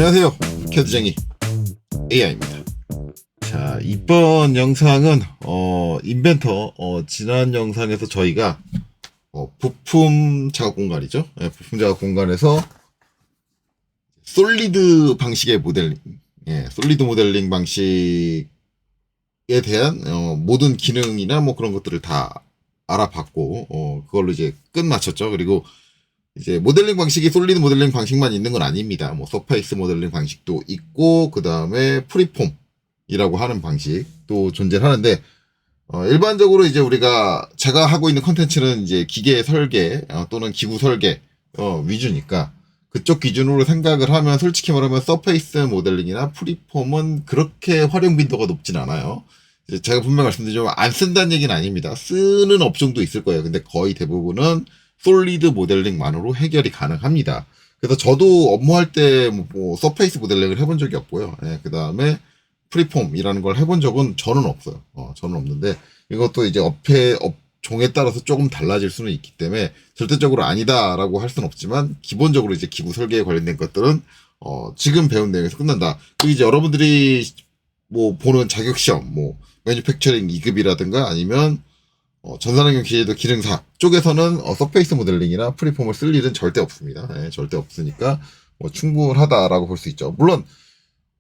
안녕하세요, 캐드쟁이 AI입니다. 자, 이번 영상은 인벤터 지난 영상에서 저희가 부품 작업 공간이죠. 부품 작업 공간에서 솔리드 방식의 모델링, 솔리드 모델링 방식에 대한 모든 기능이나 뭐 그런 것들을 다 알아봤고 그걸로 이제 끝 마쳤죠. 그리고 이제 모델링 방식이 솔리드 모델링 방식만 있는 건 아닙니다. 뭐 서페이스 모델링 방식도 있고 그 다음에 프리폼이라고 하는 방식도 존재하는데 일반적으로 이제 제가 하고 있는 컨텐츠는 이제 기계 설계 또는 기구 설계 위주니까 그쪽 기준으로 생각을 하면 솔직히 말하면 서페이스 모델링이나 프리폼은 그렇게 활용 빈도가 높진 않아요. 제가 분명히 말씀드리지만 안 쓴다는 얘기는 아닙니다. 쓰는 업종도 있을 거예요. 근데 거의 대부분은 솔리드 모델링만으로 해결이 가능합니다. 그래서 저도 업무할 때 뭐 서페이스 모델링을 해본 적이 없고요. 그 다음에 프리폼이라는 걸 해본 적은 저는 없어요. 저는 없는데 이것도 이제 업종에 따라서 조금 달라질 수는 있기 때문에 절대적으로 아니다라고 할 수는 없지만 기본적으로 이제 기구 설계에 관련된 것들은 지금 배운 내용에서 끝난다. 그리고 이제 여러분들이 뭐 보는 자격시험, 뭐 매뉴팩처링 2급이라든가 아니면 전산환경 기계도 기능사 쪽에서는 서페이스 모델링이나 프리폼을 쓸 일은 절대 없습니다. 절대 없으니까 뭐 충분하다라고 볼 수 있죠. 물론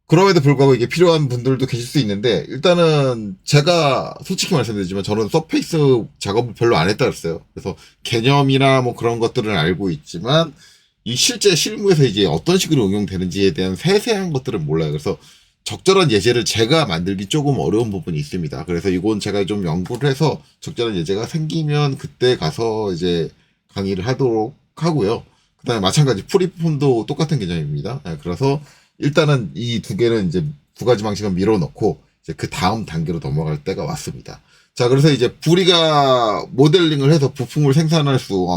그럼에도 불구하고 이게 필요한 분들도 계실 수 있는데 일단은 제가 솔직히 말씀드리지만 저는 서페이스 작업을 별로 안 했다 그랬어요. 그래서 개념이나 뭐 그런 것들은 알고 있지만 이 실제 실무에서 이제 어떤 식으로 응용되는지에 대한 세세한 것들은 몰라요. 그래서 적절한 예제를 제가 만들기 조금 어려운 부분이 있습니다. 그래서 이건 제가 좀 연구를 해서 적절한 예제가 생기면 그때 가서 이제 강의를 하도록 하고요. 그 다음에 마찬가지 프리폼도 똑같은 개념입니다. 그래서 일단은 이 두 개는 이제 두 가지 방식은 밀어넣고 이제 그 다음 단계로 넘어갈 때가 왔습니다. 자, 그래서 이제 우리가 모델링을 해서 부품을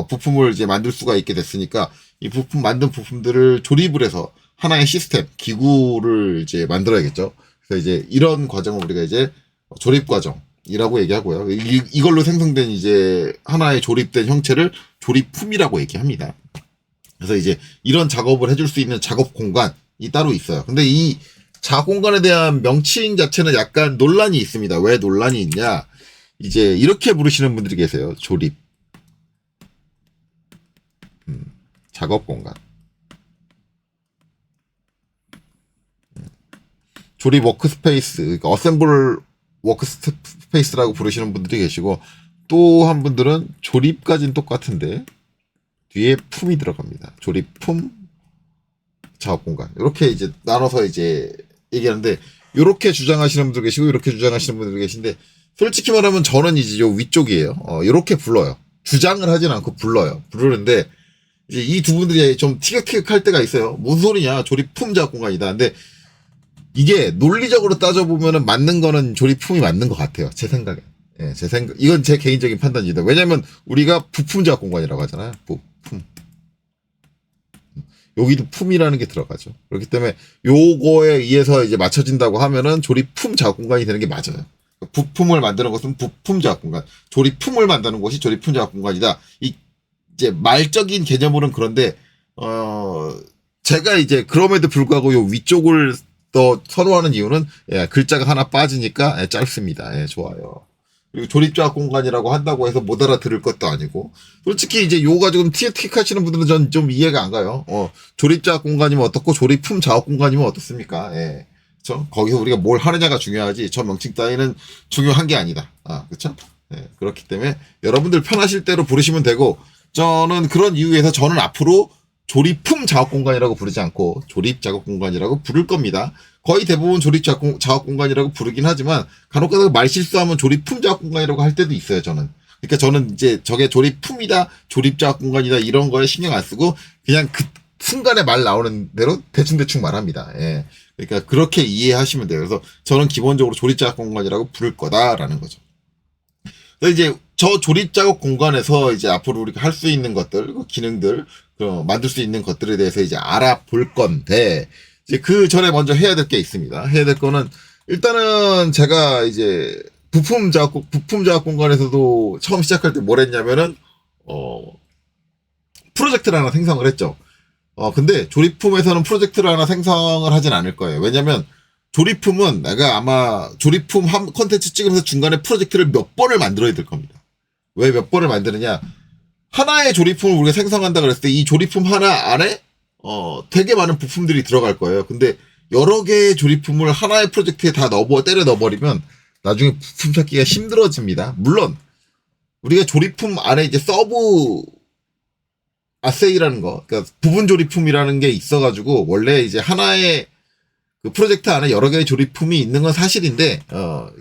부품을 이제 만들 수가 있게 됐으니까 이 만든 부품들을 조립을 해서 하나의 시스템, 기구를 이제 만들어야겠죠. 그래서 이제 이런 과정을 우리가 이제 조립 과정이라고 얘기하고요. 이걸로 생성된 이제 하나의 조립된 형체를 조립품이라고 얘기합니다. 그래서 이제 이런 작업을 해줄 수 있는 작업 공간이 따로 있어요. 근데 이 작업 공간에 대한 명칭 자체는 약간 논란이 있습니다. 왜 논란이 있냐? 이제 이렇게 부르시는 분들이 계세요. 조립. 작업 공간. 조립 워크스페이스, 그러니까 어셈블 워크스페이스라고 부르시는 분들이 계시고 또 한 분들은 조립까지는 똑같은데 뒤에 품이 들어갑니다. 조립품 작업 공간 이렇게 이제 나눠서 이제 얘기하는데 이렇게 주장하시는 분들 계시고 이렇게 주장하시는 분들 계신데 솔직히 말하면 저는 이제 요 위쪽이에요. 이렇게 불러요. 주장을 하진 않고 부르는데 이제 이 두 분들이 좀 티격태격할 때가 있어요. 무슨 소리냐? 조립품 작업 공간이다. 근데 이게 논리적으로 따져보면은 맞는 거는 조립품이 맞는 것 같아요. 제 생각에. 이건 제 개인적인 판단입니다. 왜냐면 우리가 부품 작업 공간이라고 하잖아요. 부품. 여기도 품이라는 게 들어가죠. 그렇기 때문에 요거에 의해서 이제 맞춰진다고 하면은 조립품 작업 공간이 되는 게 맞아요. 부품을 만드는 것은 부품 작업 공간, 조립품을 만드는 것이 조립품 작업 공간이다. 이제 말적인 개념으로는 그런데, 제가 이제 그럼에도 불구하고 요 위쪽을 더 선호하는 이유는 글자가 하나 빠지니까 짧습니다. 좋아요. 그리고 조립작업 공간이라고 한다고 해서 못 알아들을 것도 아니고 솔직히 이제 요거 가지고 티격태격 하시는 분들은 전 좀 이해가 안 가요. 조립작업 공간이면 어떻고 조립품 작업 공간이면 어떻습니까? 그렇죠? 거기서 우리가 뭘 하느냐가 중요하지 저 명칭 따위는 중요한 게 아니다. 그렇죠? 그렇기 때문에 여러분들 편하실 대로 부르시면 되고 저는 그런 이유에서 저는 앞으로 조립품 작업 공간이라고 부르지 않고 조립 작업 공간이라고 부를 겁니다. 거의 대부분 조립 작업 공간이라고 부르긴 하지만 간혹 가다가 말 실수하면 조립품 작업 공간이라고 할 때도 있어요, 저는. 그러니까 저는 이제 저게 조립품이다, 조립 작업 공간이다 이런 거에 신경 안 쓰고 그냥 그 순간에 말 나오는 대로 대충대충 말합니다. 그러니까 그렇게 이해하시면 돼요. 그래서 저는 기본적으로 조립 작업 공간이라고 부를 거다라는 거죠. 그래서 이제 저 조립 작업 공간에서 이제 앞으로 우리가 할 수 있는 것들, 기능들, 만들 수 있는 것들에 대해서 이제 알아볼 건데, 이제 그 전에 먼저 해야 될 게 있습니다. 해야 될 거는, 일단은 제가 이제 부품 작업 공간에서도 처음 시작할 때 뭘 했냐면은, 프로젝트를 하나 생성을 했죠. 근데 조립품에서는 프로젝트를 하나 생성을 하진 않을 거예요. 왜냐면 조립품은 내가 아마 조립품 한 컨텐츠 찍으면서 중간에 프로젝트를 몇 번을 만들어야 될 겁니다. 왜 몇 번을 만드느냐? 하나의 조립품을 우리가 생성한다 그랬을 때 이 조립품 하나 안에 되게 많은 부품들이 들어갈 거예요. 근데 여러 개의 조립품을 하나의 프로젝트에 다 때려 넣어버리면 나중에 부품 찾기가 힘들어집니다. 물론 우리가 조립품 안에 이제 서브 아세이라는 거, 그러니까 부분 조립품이라는 게 있어가지고 원래 이제 하나의 그 프로젝트 안에 여러 개의 조립품이 있는 건 사실인데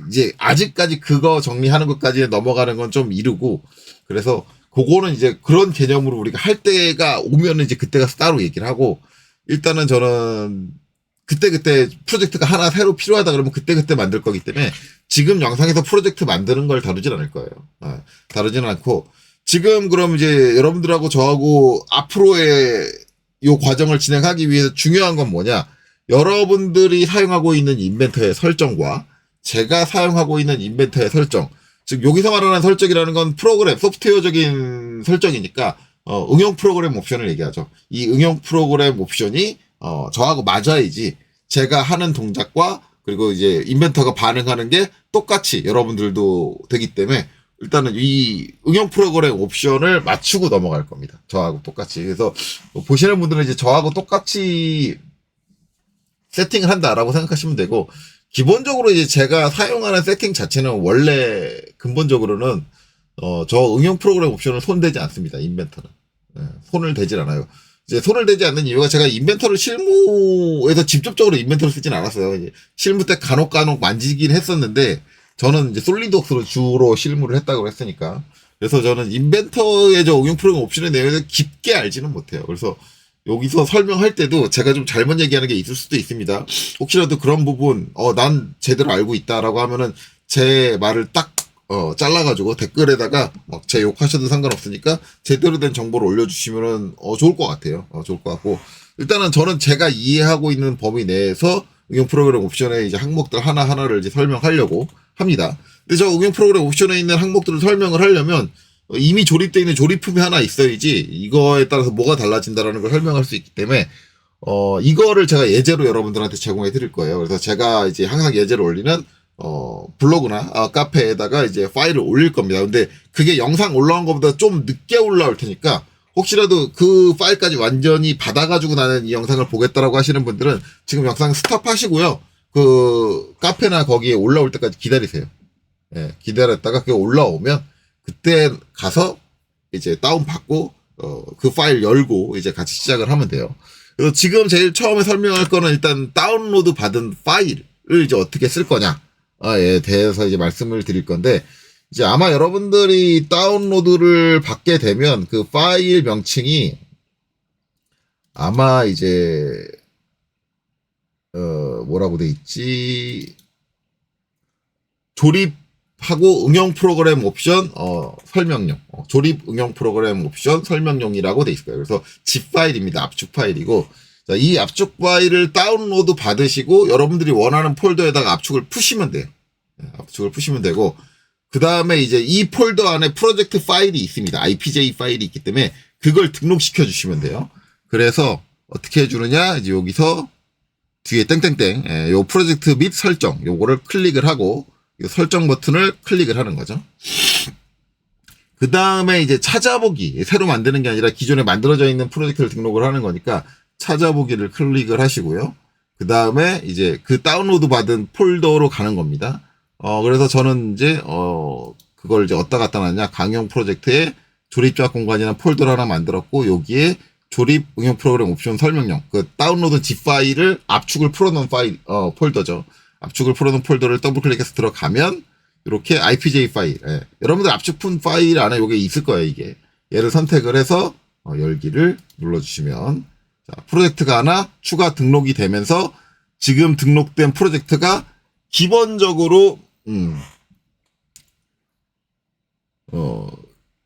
이제 아직까지 그거 정리하는 것까지 넘어가는 건 좀 이르고, 그래서 그거는 이제 그런 개념으로 우리가 할 때가 오면은 이제 그때가 따로 얘기를 하고, 일단은 저는 그때 프로젝트가 하나 새로 필요하다 그러면 그때 만들 거기 때문에 지금 영상에서 프로젝트 만드는 걸 다루진 않을 거예요. 다루지는 않고, 지금 그럼 이제 여러분들하고 저하고 앞으로의 요 과정을 진행하기 위해서 중요한 건 뭐냐? 여러분들이 사용하고 있는 인벤터의 설정과 제가 사용하고 있는 인벤터의 설정, 즉 여기서 말하는 설정이라는 건 프로그램, 소프트웨어적인 설정이니까 응용 프로그램 옵션을 얘기하죠. 이 응용 프로그램 옵션이 저하고 맞아야지 제가 하는 동작과 그리고 이제 인벤터가 반응하는 게 똑같이 여러분들도 되기 때문에 일단은 이 응용 프로그램 옵션을 맞추고 넘어갈 겁니다. 저하고 똑같이. 그래서 보시는 분들은 이제 저하고 똑같이 세팅을 한다라고 생각하시면 되고, 기본적으로 이제 제가 사용하는 세팅 자체는 원래 근본적으로는 저 응용 프로그램 옵션을 손대지 않습니다. 인벤터는. 손을 대질 않아요. 이제 손을 대지 않는 이유가 제가 인벤터를 실무에서 직접적으로 인벤터를 쓰진 않았어요. 이제 실무 때 간혹 만지긴 했었는데 저는 이제 솔리드웍스로 주로 실무를 했다고 했으니까. 그래서 저는 인벤터의 저 응용 프로그램 옵션의 내용을 깊게 알지는 못해요. 그래서 여기서 설명할 때도 제가 좀 잘못 얘기하는 게 있을 수도 있습니다. 혹시라도 그런 부분, 난 제대로 알고 있다라고 하면은 제 말을 딱, 잘라가지고 댓글에다가 막 제 욕하셔도 상관없으니까 제대로 된 정보를 올려주시면은, 좋을 것 같아요. 좋을 것 같고. 일단은 저는 제가 이해하고 있는 범위 내에서 응용 프로그램 옵션의 이제 항목들 하나하나를 이제 설명하려고 합니다. 근데 저 응용 프로그램 옵션에 있는 항목들을 설명을 하려면 이미 조립되어 있는 조립품이 하나 있어야지 이거에 따라서 뭐가 달라진다라는 걸 설명할 수 있기 때문에 이거를 제가 예제로 여러분들한테 제공해 드릴 거예요. 그래서 제가 이제 항상 예제를 올리는 블로그나 카페에다가 이제 파일을 올릴 겁니다. 근데 그게 영상 올라온 것보다 좀 늦게 올라올 테니까 혹시라도 그 파일까지 완전히 받아가지고 나는 이 영상을 보겠다라고 하시는 분들은 지금 영상 스탑하시고요. 그 카페나 거기에 올라올 때까지 기다리세요. 기다렸다가 그게 올라오면 그때 가서 이제 다운받고 그 파일 열고 이제 같이 시작을 하면 돼요. 그래서 지금 제일 처음에 설명할 거는 일단 다운로드 받은 파일을 이제 어떻게 쓸 거냐에 대해서 이제 말씀을 드릴 건데, 이제 아마 여러분들이 다운로드를 받게 되면 그 파일 명칭이 아마 이제 뭐라고 돼 있지? 조립하고 응용 프로그램 옵션 설명용, 조립 응용 프로그램 옵션 설명용이라고 돼 있을 거예요. 그래서 zip 파일입니다. 압축 파일이고, 자, 이 압축 파일을 다운로드 받으시고 여러분들이 원하는 폴더에다가 압축을 푸시면 돼요. 압축을 푸시면 되고, 그 다음에 이제 이 폴더 안에 프로젝트 파일이 있습니다. IPJ 파일이 있기 때문에 그걸 등록시켜 주시면 돼요. 그래서 어떻게 해주느냐, 이제 여기서 뒤에 땡땡땡, 요 프로젝트 및 설정, 요거를 클릭을 하고, 이 설정 버튼을 클릭을 하는 거죠. 그 다음에 이제 찾아보기, 새로 만드는 게 아니라 기존에 만들어져 있는 프로젝트를 등록을 하는 거니까 찾아보기를 클릭을 하시고요. 그 다음에 이제 그 다운로드 받은 폴더로 가는 겁니다. 그래서 저는 이제, 그걸 이제 어디다 갖다 놨냐, 강형 프로젝트에 조립자 공간이라는 폴더를 하나 만들었고, 여기에 조립 응용 프로그램 옵션 설명용, 그 다운로드 zip 파일을 압축을 풀어놓은 파일, 폴더죠. 압축을 풀어놓은 폴더를 더블 클릭해서 들어가면, 이렇게 IPJ 파일, 여러분들 압축 파일 안에 요게 있을 거예요, 이게. 얘를 선택을 해서, 열기를 눌러주시면, 자, 프로젝트가 하나 추가 등록이 되면서, 지금 등록된 프로젝트가 기본적으로,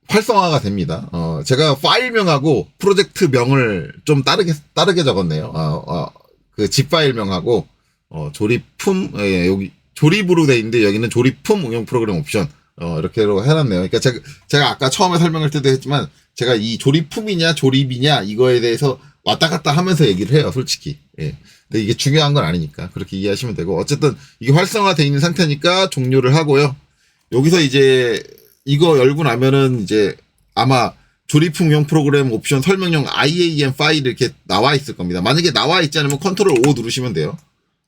활성화가 됩니다. 제가 파일명하고 프로젝트명을 좀 다르게 적었네요. 그 zip 파일명하고, 조립품, 여기, 조립으로 돼 있는데 여기는 조립품 응용 프로그램 옵션, 이렇게로 해놨네요. 그러니까 제가 아까 처음에 설명할 때도 했지만, 제가 이 조립품이냐, 조립이냐, 이거에 대해서 왔다 갔다 하면서 얘기를 해요, 솔직히. 예. 근데 이게 중요한 건 아니니까 그렇게 이해하시면 되고, 어쨌든 이게 활성화되어 있는 상태니까 종료를 하고요. 여기서 이제 이거 열고 나면은 이제 아마 조립품용 프로그램 옵션 설명용 IAM 파일이 이렇게 나와 있을 겁니다. 만약에 나와 있지 않으면 컨트롤 O 누르시면 돼요.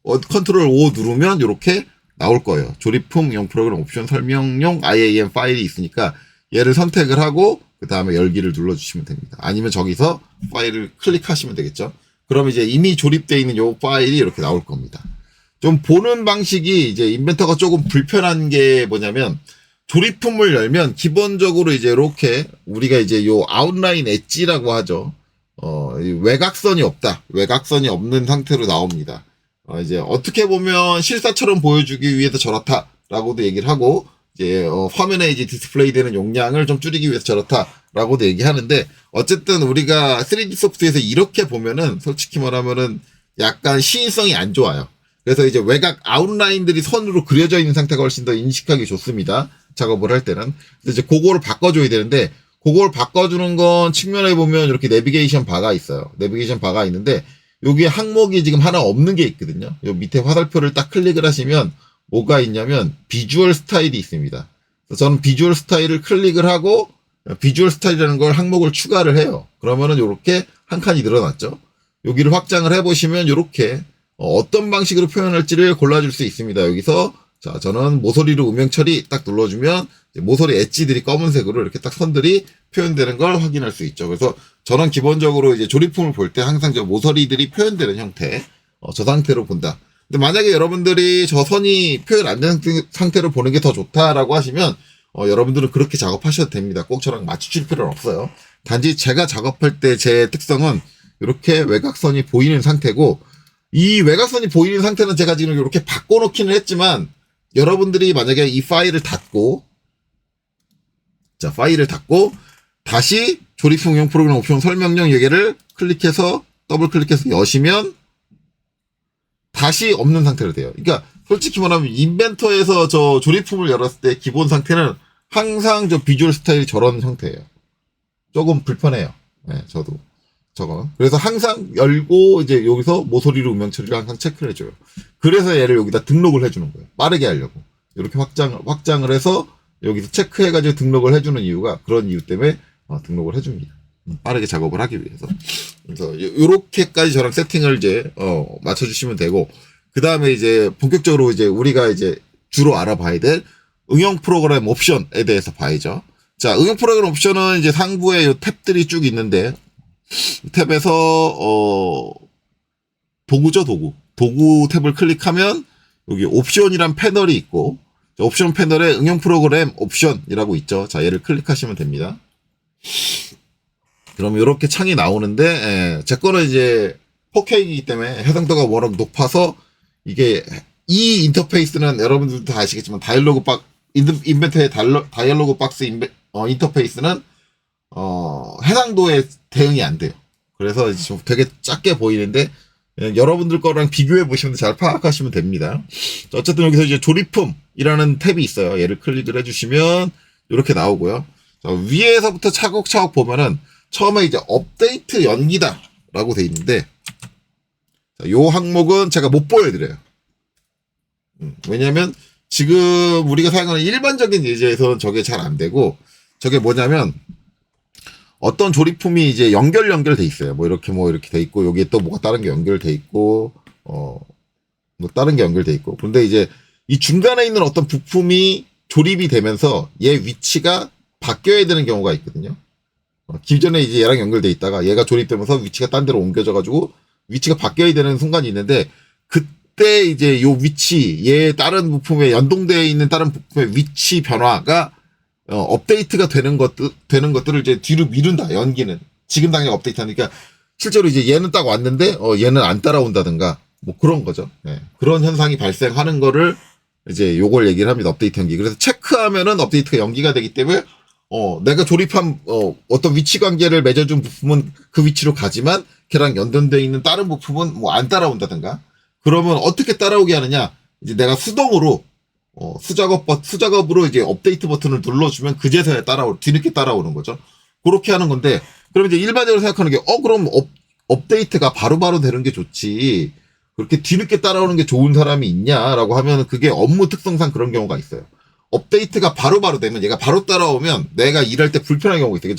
컨트롤 O 누르면 이렇게 나올 거예요. 조립품용 프로그램 옵션 설명용 IAM 파일이 있으니까 얘를 선택을 하고 그 다음에 열기를 눌러주시면 됩니다. 아니면 저기서 파일을 클릭하시면 되겠죠. 그럼 이제 이미 조립되어 있는 요 파일이 이렇게 나올 겁니다. 좀 보는 방식이 이제 인벤터가 조금 불편한 게 뭐냐면, 조립품을 열면 기본적으로 이제 이렇게 우리가 이제 요 아웃라인 엣지라고 하죠. 외곽선이 없다. 외곽선이 없는 상태로 나옵니다. 이제 어떻게 보면 실사처럼 보여주기 위해서 저렇다라고도 얘기를 하고, 이제 화면에 이제 디스플레이 되는 용량을 좀 줄이기 위해서 저렇다라고도 얘기하는데, 어쨌든 우리가 3D 소프트에서 이렇게 보면은 솔직히 말하면은 약간 시인성이 안 좋아요. 그래서 이제 외곽 아웃라인들이 선으로 그려져 있는 상태가 훨씬 더 인식하기 좋습니다. 작업을 할 때는. 그래서 이제 그거를 바꿔줘야 되는데, 그걸 바꿔주는 건 측면에 보면 이렇게 내비게이션 바가 있어요. 내비게이션 바가 있는데, 여기에 항목이 지금 하나 없는 게 있거든요. 요 밑에 화살표를 딱 클릭을 하시면 뭐가 있냐면 비주얼 스타일이 있습니다. 그래서 저는 비주얼 스타일을 클릭을 하고 비주얼 스타일이라는 걸 항목을 추가를 해요. 그러면은 요렇게 한 칸이 늘어났죠. 여기를 확장을 해보시면 요렇게 어떤 방식으로 표현할지를 골라줄 수 있습니다. 여기서 자, 저는 모서리로 음영 처리 딱 눌러주면 모서리 엣지들이 검은색으로 이렇게 딱 선들이 표현되는 걸 확인할 수 있죠. 그래서 저는 기본적으로 이제 조립품을 볼 때 항상 저 모서리들이 표현되는 형태, 저 상태로 본다. 근데 만약에 여러분들이 저 선이 표현 안 된 상태로 보는 게 더 좋다라고 하시면, 여러분들은 그렇게 작업하셔도 됩니다. 꼭 저랑 맞추실 필요는 없어요. 단지 제가 작업할 때 제 특성은 이렇게 외곽선이 보이는 상태고, 이 외곽선이 보이는 상태는 제가 지금 이렇게 바꿔놓기는 했지만, 여러분들이 만약에 이 파일을 닫고, 자, 파일을 닫고, 다시 조립형용 프로그램 옵션 설명용 얘기를 클릭해서, 더블 클릭해서 여시면, 다시 없는 상태로 돼요. 그러니까, 솔직히 말하면, 인벤터에서 저 조립품을 열었을 때 기본 상태는 항상 저 비주얼 스타일이 저런 형태예요. 조금 불편해요. 네, 저도. 저거. 그래서 항상 열고, 이제 여기서 모서리로 음영 처리를 항상 체크를 해줘요. 그래서 얘를 여기다 등록을 해주는 거예요. 빠르게 하려고. 이렇게 확장을 해서 여기서 체크해가지고 등록을 해주는 이유가 그런 이유 때문에 등록을 해줍니다. 빠르게 작업을 하기 위해서. 그래서 요렇게까지 저랑 세팅을 이제, 맞춰주시면 되고, 그 다음에 이제 본격적으로 이제 우리가 이제 주로 알아봐야 될 응용 프로그램 옵션에 대해서 봐야죠. 자, 응용 프로그램 옵션은 이제 상부에 요 탭들이 쭉 있는데, 탭에서 도구죠, 도구 탭을 클릭하면 여기 옵션이란 패널이 있고, 옵션 패널에 응용 프로그램 옵션이라고 있죠. 자, 얘를 클릭하시면 됩니다. 그럼 이렇게 창이 나오는데, 제 거는 이제 4K이기 때문에 해상도가 워낙 높아서, 이게 이 인터페이스는 여러분들도 다 아시겠지만 다이얼로그 인벤터의 다이얼로그 박스 인터페이스는 해상도에 대응이 안 돼요. 그래서 좀 되게 작게 보이는데, 여러분들 거랑 비교해 보시면 잘 파악하시면 됩니다. 어쨌든 여기서 이제 조립품이라는 탭이 있어요. 얘를 클릭을 해주시면 이렇게 나오고요. 자, 위에서부터 차곡차곡 보면은 처음에 이제 업데이트 연기다라고 돼 있는데, 자, 요 항목은 제가 못 보여드려요. 왜냐면 지금 우리가 사용하는 일반적인 예제에서는 저게 잘 안 되고, 저게 뭐냐면 어떤 조립품이 이제 연결돼 있어요. 뭐 이렇게 돼 있고, 여기에 또 뭐가 다른 게 연결돼 있고, 뭐 다른 게 연결돼 있고. 그런데 이제 이 중간에 있는 어떤 부품이 조립이 되면서 얘 위치가 바뀌어야 되는 경우가 있거든요. 기존에 이제 얘랑 연결돼 있다가 얘가 조립되면서 위치가 딴 데로 옮겨져가지고 위치가 바뀌어야 되는 순간이 있는데, 그때 이제 요 위치, 얘 다른 부품에 연동되어 있는 다른 부품의 위치 변화가 업데이트가 되는 것들을 이제 뒤로 미룬다, 연기는. 지금 당장 업데이트 하니까, 실제로 이제 얘는 딱 왔는데, 얘는 안 따라온다든가, 뭐 그런 거죠. 네. 그런 현상이 발생하는 거를, 이제 요걸 얘기를 합니다. 업데이트 연기. 그래서 체크하면은 업데이트가 연기가 되기 때문에, 내가 조립한, 어떤 위치 관계를 맺어준 부품은 그 위치로 가지만, 걔랑 연동되어 있는 다른 부품은 뭐 안 따라온다든가. 그러면 어떻게 따라오게 하느냐? 이제 내가 수동으로, 수작업으로 이제 업데이트 버튼을 눌러주면 그제서야 뒤늦게 따라오는 거죠. 그렇게 하는 건데, 그럼 이제 일반적으로 생각하는 게, 그럼 업데이트가 바로바로 되는 게 좋지. 그렇게 뒤늦게 따라오는 게 좋은 사람이 있냐라고 하면 그게 업무 특성상 그런 경우가 있어요. 업데이트가 바로바로 되면 얘가 바로 따라오면 내가 일할 때 불편한 경우가 있어요.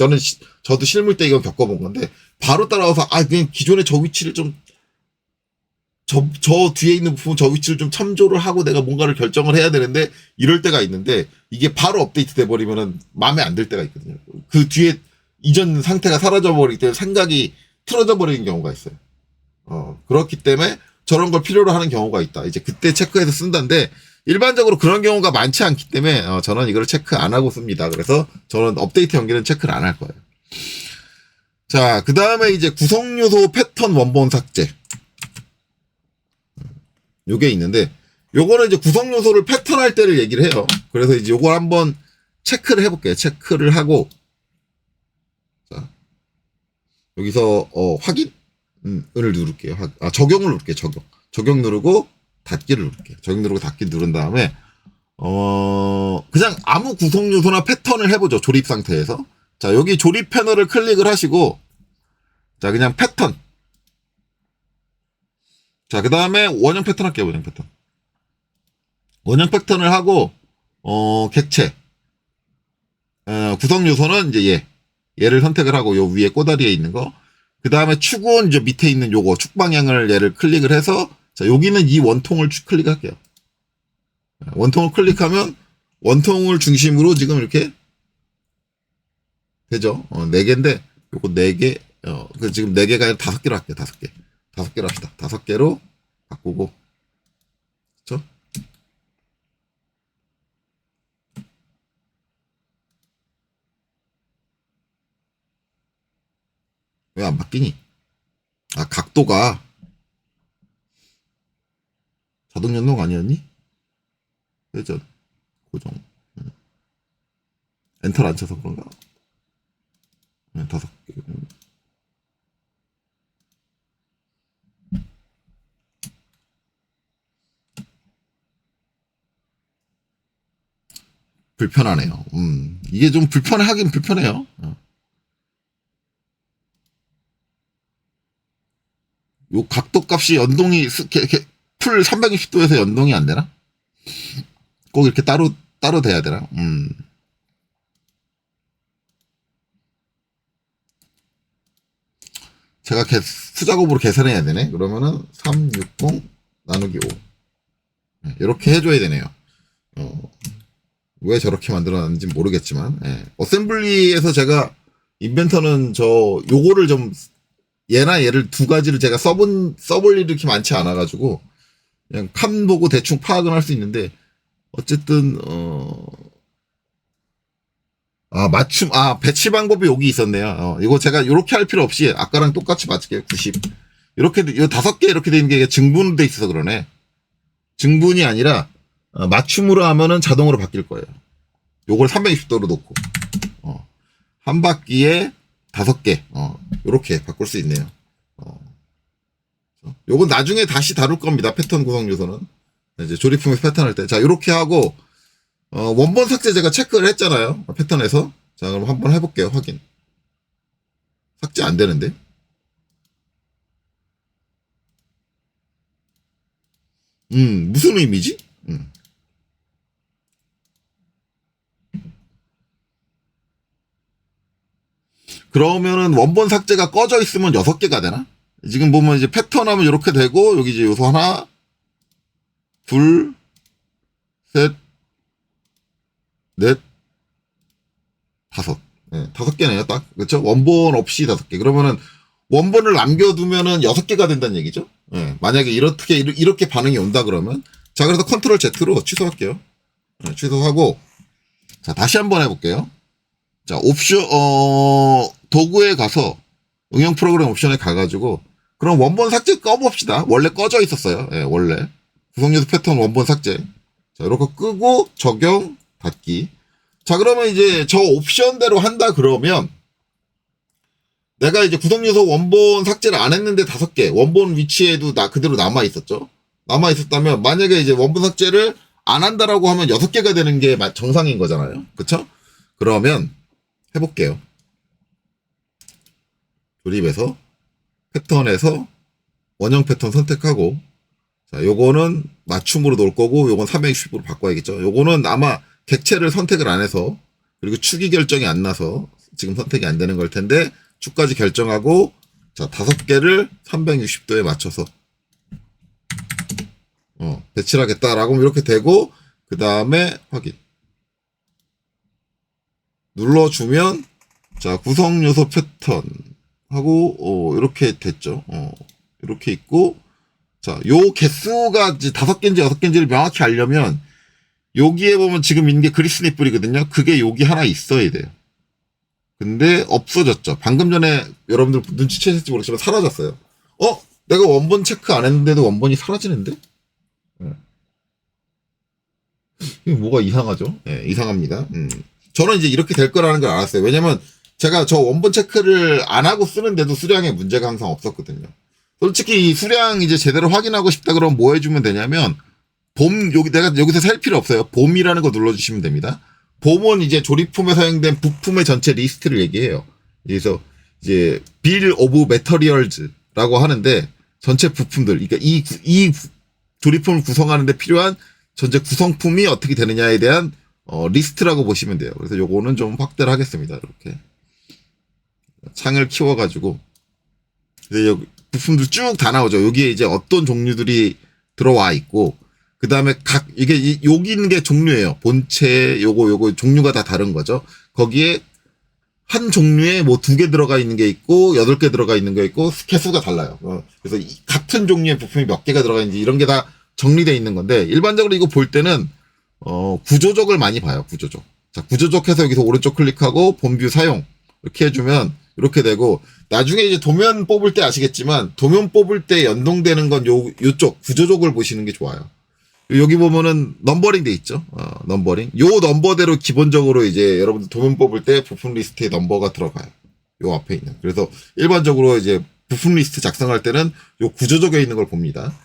저도 실무 때 이거 겪어본 건데 바로 따라와서 그냥 기존에 저 위치를 좀 저 뒤에 있는 부분 저 위치를 좀 참조를 하고 내가 뭔가를 결정을 해야 되는데 이럴 때가 있는데 이게 바로 업데이트 돼버리면은 마음에 안 들 때가 있거든요. 그 뒤에 이전 상태가 사라져버리기 때문에 생각이 틀어져 버리는 경우가 있어요. 그렇기 때문에 저런 걸 필요로 하는 경우가 있다. 이제 그때 체크해서 쓴다는데 일반적으로 그런 경우가 많지 않기 때문에 저는 이걸 체크 안 하고 씁니다. 그래서 저는 업데이트 연기는 체크를 안 할 거예요. 자, 그 다음에 이제 구성요소 패턴 원본 삭제. 요게 있는데 요거는 이제 구성요소를 패턴할 때를 얘기를 해요. 그래서 이제 요걸 한번 체크를 해볼게요. 체크를 하고 자 여기서 확인을 누를게요. 적용을 누를게요. 적용 누르고 닫기를 누를게요. 적용 누르고 닫기 누른 다음에 그냥 아무 구성요소나 패턴을 해보죠. 조립 상태에서. 자, 여기 조립 패널을 클릭을 하시고 자, 그냥 패턴. 자, 그 다음에 원형 패턴 할게요. 원형 패턴. 원형 패턴을 하고 객체. 구성 요소는 이제 얘를 선택을 하고 요 위에 꼬다리에 있는 거. 그 다음에 축은 이제 밑에 있는 요거 축 방향을 얘를 클릭을 해서 자, 여기는 이 원통을 클릭할게요. 원통을 클릭하면 원통을 중심으로 지금 이렇게 되죠. 4개인데 요거 4개 지금 4개가 아니라 5개로 할게요. 5개. 5개로 합시다. 5개로 바꾸고. 그렇죠? 왜 안 바뀌니? 각도가 자동 연동 아니었니? 회전, 고정. 엔터를 안 쳐서 그런가? 5개. 불편하네요. 이게 좀 불편하긴 불편해요. 요 각도 값이 연동이 풀 360도에서 연동이 안 되나? 꼭 이렇게 따로 돼야 되나? 제가 수작업으로 계산해야 되네. 그러면은 360 나누기 5 이렇게 해줘야 되네요. 왜 저렇게 만들어놨는지 모르겠지만 어셈블리에서 제가 인벤터는 요거를 좀 얘나 얘를 두 가지를 제가 써볼 일이 이렇게 많지 않아가지고 그냥 칸 보고 대충 파악은 할 수 있는데 어쨌든 배치 방법이 여기 있었네요. 이거 제가 이렇게 할 필요 없이 아까랑 똑같이 맞출게요. 90 이렇게 요 5개 이렇게 되는 게 증분으로 돼 있어서 그러네. 증분이 아니라 맞춤으로 하면은 자동으로 바뀔 거예요. 요걸 360도로 놓고 한 바퀴에 5개 요렇게 바꿀 수 있네요. 요건 나중에 다시 다룰 겁니다. 패턴 구성 요소는 이제 조립품에서 패턴 할 때 자 요렇게 하고 원본 삭제 제가 체크를 했잖아요. 패턴에서 자 그럼 한번 해볼게요. 확인. 삭제 안 되는데 무슨 의미지? 그러면은 원본 삭제가 꺼져 있으면 6개가 되나? 지금 보면 이제 패턴 하면 이렇게 되고, 여기 이제 요소 하나, 둘, 셋, 넷, 5. 네, 5개네요, 딱. 그쵸? 원본 없이 5개. 그러면은 원본을 남겨두면은 6개가 된다는 얘기죠? 네, 만약에 이렇게 반응이 온다 그러면. 자, 그래서 컨트롤 Z로 취소할게요. 네, 취소하고, 자, 다시 한번 해볼게요. 자, 도구에 가서 응용 프로그램 옵션에 가가지고 그럼 원본 삭제 꺼봅시다. 원래 꺼져 있었어요. 원래 구성요소 패턴 원본 삭제. 자, 이렇게 끄고 적용 닫기. 자, 그러면 이제 저 옵션대로 한다 그러면 내가 이제 구성요소 원본 삭제를 안 했는데 5개 원본 위치에도 그대로 남아 있었죠. 남아 있었다면 만약에 이제 원본 삭제를 안 한다라고 하면 6개가 되는 게 정상인 거잖아요. 그쵸? 그러면 해볼게요. 조립해서 패턴에서 원형 패턴 선택하고, 자, 요거는 맞춤으로 놓을 거고, 요건 360으로 바꿔야겠죠. 요거는 아마 객체를 선택을 안 해서, 그리고 축이 결정이 안 나서 지금 선택이 안 되는 걸 텐데, 축까지 결정하고, 자, 5개를 360도에 맞춰서, 배치를 하겠다라고 하면 이렇게 되고, 그 다음에 확인. 눌러주면, 자, 구성 요소 패턴 하고, 이렇게 됐죠. 이렇게 있고, 자, 요 개수가 이제 5개인지 6개인지를 명확히 알려면, 여기에 보면 지금 있는 게 그리스니플이거든요. 그게 여기 하나 있어야 돼요. 근데 없어졌죠. 방금 전에 여러분들 눈치채실지 모르겠지만 사라졌어요. 내가 원본 체크 안 했는데도 원본이 사라지는데? 이거 뭐가 이상하죠? 네, 이상합니다. 저는 이제 이렇게 될 거라는 걸 알았어요. 왜냐면 제가 저 원본 체크를 안 하고 쓰는데도 수량에 문제가 항상 없었거든요. 솔직히 이 수량 이제 제대로 확인하고 싶다 그러면 뭐 해주면 되냐면, 내가 여기서 살 필요 없어요. 봄이라는 거 눌러주시면 됩니다. 봄은 이제 조립품에 사용된 부품의 전체 리스트를 얘기해요. 그래서 이제 빌 오브 메터리얼즈라고 하는데, 전체 부품들, 그러니까 이 조립품을 구성하는 데 필요한 전체 구성품이 어떻게 되느냐에 대한 리스트라고 보시면 돼요. 그래서 요거는 좀 확대를 하겠습니다. 이렇게 창을 키워가지고, 이제 여기 부품들 쭉 다 나오죠. 여기에 이제 어떤 종류들이 들어와 있고, 그 다음에 여기 있는 게 종류예요. 본체, 요거 종류가 다 다른 거죠. 거기에 한 종류에 뭐 2개 들어가 있는 게 있고, 8개 들어가 있는 게 있고, 개수가 달라요. 그래서 같은 종류의 부품이 몇 개가 들어가 있는지 이런 게 다 정리되어 있는 건데, 일반적으로 이거 볼 때는, 구조적을 많이 봐요. 구조적. 자, 구조적 해서 여기서 오른쪽 클릭하고, 봄뷰 사용. 이렇게 해주면, 이렇게 되고, 나중에 이제 도면 뽑을 때 아시겠지만, 도면 뽑을 때 연동되는 건 요쪽, 구조적을 보시는 게 좋아요. 여기 보면은 넘버링 돼 있죠. 넘버링. 요 넘버대로 기본적으로 이제 여러분들 도면 뽑을 때 부품 리스트에 넘버가 들어가요. 요 앞에 있는. 그래서 일반적으로 이제 부품 리스트 작성할 때는 요 구조적에 있는 걸 봅니다.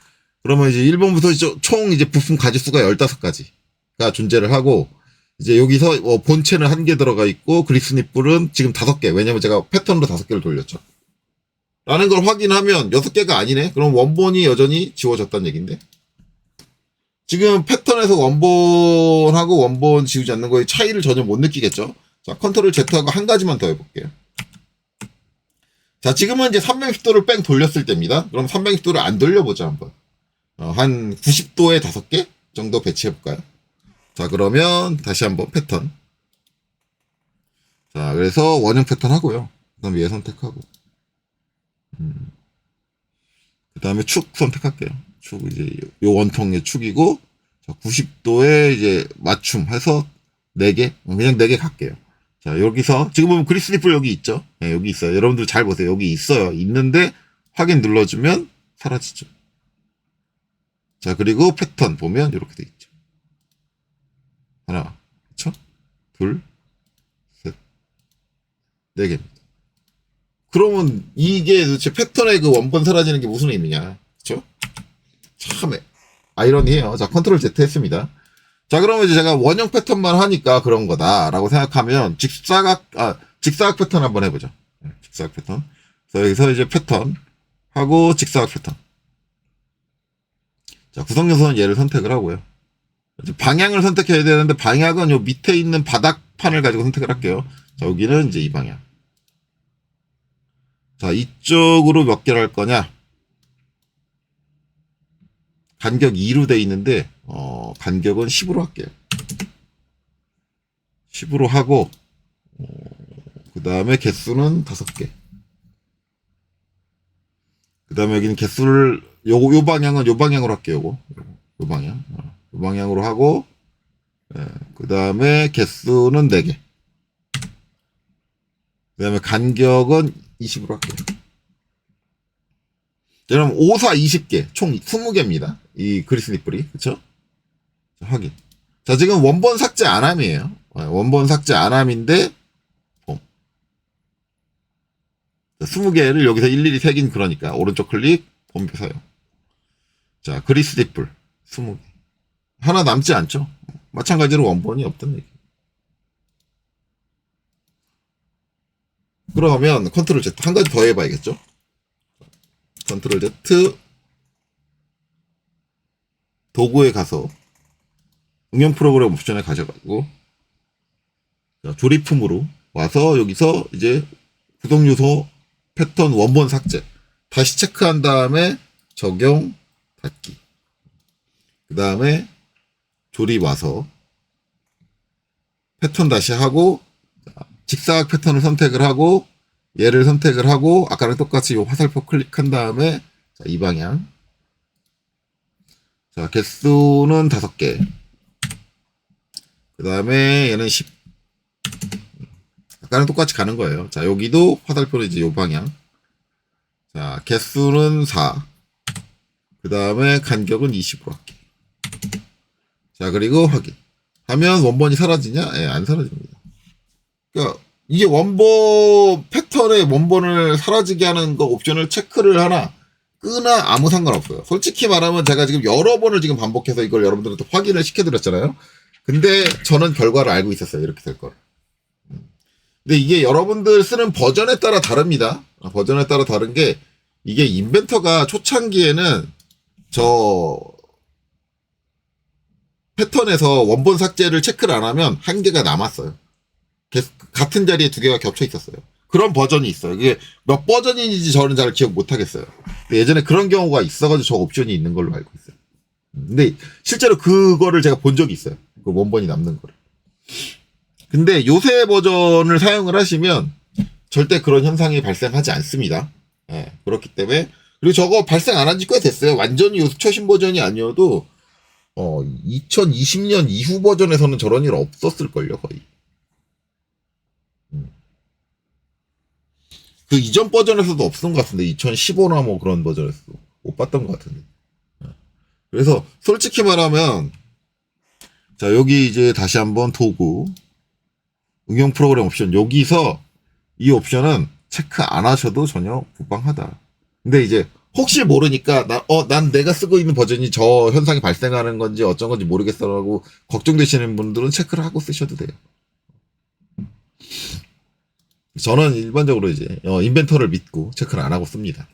그러면 이제 1번부터 총 이제 부품 가지수가 15가지가 존재를 하고, 이제 여기서 본체는 1개 들어가 있고, 그리스니플은 지금 5개. 왜냐면 제가 패턴으로 5개를 돌렸죠. 라는 걸 확인하면 6개가 아니네? 그럼 원본이 여전히 지워졌다는 얘기인데? 지금 패턴에서 원본하고 원본 지우지 않는 거의 차이를 전혀 못 느끼겠죠? 자, 컨트롤 Z하고 한 가지만 더 해볼게요. 자, 지금은 이제 360도를 뺑 돌렸을 때입니다. 그럼 360도를 안 돌려보자, 한번. 한 90도에 5개 정도 배치해볼까요? 자, 그러면 다시 한번 패턴. 자, 그래서 원형 패턴 하고요. 그 다음 위에 선택하고. 그 다음에 축 선택할게요. 축, 이제, 요 원통의 축이고, 자, 90도에 이제 맞춤 해서 4개? 그냥 4개 갈게요. 자, 여기서, 지금 보면 그리스니플 여기 있죠? 네, 여기 있어요. 여러분들 잘 보세요. 여기 있어요. 있는데, 확인 눌러주면 사라지죠. 자, 그리고 패턴 보면 이렇게 돼 있죠. 하나, 그쵸? 둘, 셋, 4개입니다. 그러면 이게 도대체 패턴의 그 원본 사라지는 게 무슨 의미냐? 그쵸? 참 아이러니해요. 자, 컨트롤 Z 했습니다. 자, 그러면 이제 제가 원형 패턴만 하니까 그런 거다라고 생각하면 직사각 패턴 한번 해보죠. 직사각 패턴. 그래서 여기서 이제 패턴 하고 직사각 패턴. 자, 구성 요소는 얘를 선택을 하고요. 방향을 선택해야 되는데 방향은 요 밑에 있는 바닥판을 가지고 선택을 할게요. 자, 여기는 이제 이 방향. 자, 이쪽으로 몇 개를 할 거냐? 간격 2로 돼 있는데, 간격은 10으로 할게요. 10으로 하고, 그 다음에 개수는 5개. 그 다음에 여기는 개수를, 요 방향은 요 방향으로 할게요, 요 방향. 요 방향으로 하고, 그 다음에 개수는 4개. 그 다음에 간격은 20으로 할게요. 그럼 5, 4, 20개, 총 20개입니다. 이 그리스니플이, 그쵸? 자, 확인. 자, 지금 원본 삭제 안함이에요. 원본 삭제 안함인데, 20개를 여기서 일일이 새긴 그러니까, 오른쪽 클릭, 봄표 사용. 자, 그리스니플, 20개. 하나 남지 않죠? 마찬가지로 원본이 없던 얘기. 그러면 컨트롤 Z 한 가지 더 해봐야겠죠? 컨트롤 Z 도구에 가서 응용 프로그램 옵션에 가셔가지고 조립품으로 와서 여기서 이제 구성 요소 패턴 원본 삭제 다시 체크한 다음에 적용 닫기 그 다음에 조립 와서 패턴 다시 하고 직사각 패턴을 선택을 하고 얘를 선택을 하고 아까랑 똑같이 이 화살표 클릭한 다음에 자, 이 방향 자 개수는 5개 그 다음에 얘는 10 아까랑 똑같이 가는 거예요. 자 여기도 화살표는 이제 이 방향 자 개수는 4 그 다음에 간격은 20으로 할게. 자 그리고 확인 하면 원본이 사라지냐? 예, 안 사라집니다. 그러니까 이게 원본 패턴의 원본을 사라지게 하는 거 옵션을 체크를 하나 끄나 아무 상관없어요. 솔직히 말하면 제가 지금 여러 번을 지금 반복해서 이걸 여러분들한테 확인을 시켜드렸잖아요. 근데 저는 결과를 알고 있었어요. 이렇게 될 거를. 근데 이게 여러분들 쓰는 버전에 따라 다릅니다. 버전에 따라 다른 게 이게 인벤터가 초창기에는 저 패턴에서 원본 삭제를 체크를 안 하면 한 개가 남았어요. 같은 자리에 두 개가 겹쳐 있었어요. 그런 버전이 있어요. 이게 몇 버전인지 저는 잘 기억 못 하겠어요. 예전에 그런 경우가 있어가지고 저 옵션이 있는 걸로 알고 있어요. 근데 실제로 그거를 제가 본 적이 있어요. 그 원본이 남는 거를. 근데 요새 버전을 사용을 하시면 절대 그런 현상이 발생하지 않습니다. 예, 그렇기 때문에 그리고 저거 발생 안 한 지 꽤 됐어요. 완전히 요새 최신 버전이 아니어도 2020년 이후 버전에서는 저런 일 없었을걸요, 거의. 그 이전 버전에서도 없었던 것 같은데, 2015나 뭐 그런 버전에서도 못 봤던 것 같은데. 그래서 솔직히 말하면, 자, 여기 이제 다시 한번 도구, 응용 프로그램 옵션, 여기서 이 옵션은 체크 안 하셔도 전혀 무방하다. 근데 이제 혹시 모르니까 난 내가 쓰고 있는 버전이 저 현상이 발생하는 건지 어쩐 건지 모르겠어라고 걱정되시는 분들은 체크를 하고 쓰셔도 돼요. 저는 일반적으로 이제 인벤터를 믿고 체크를 안 하고 씁니다.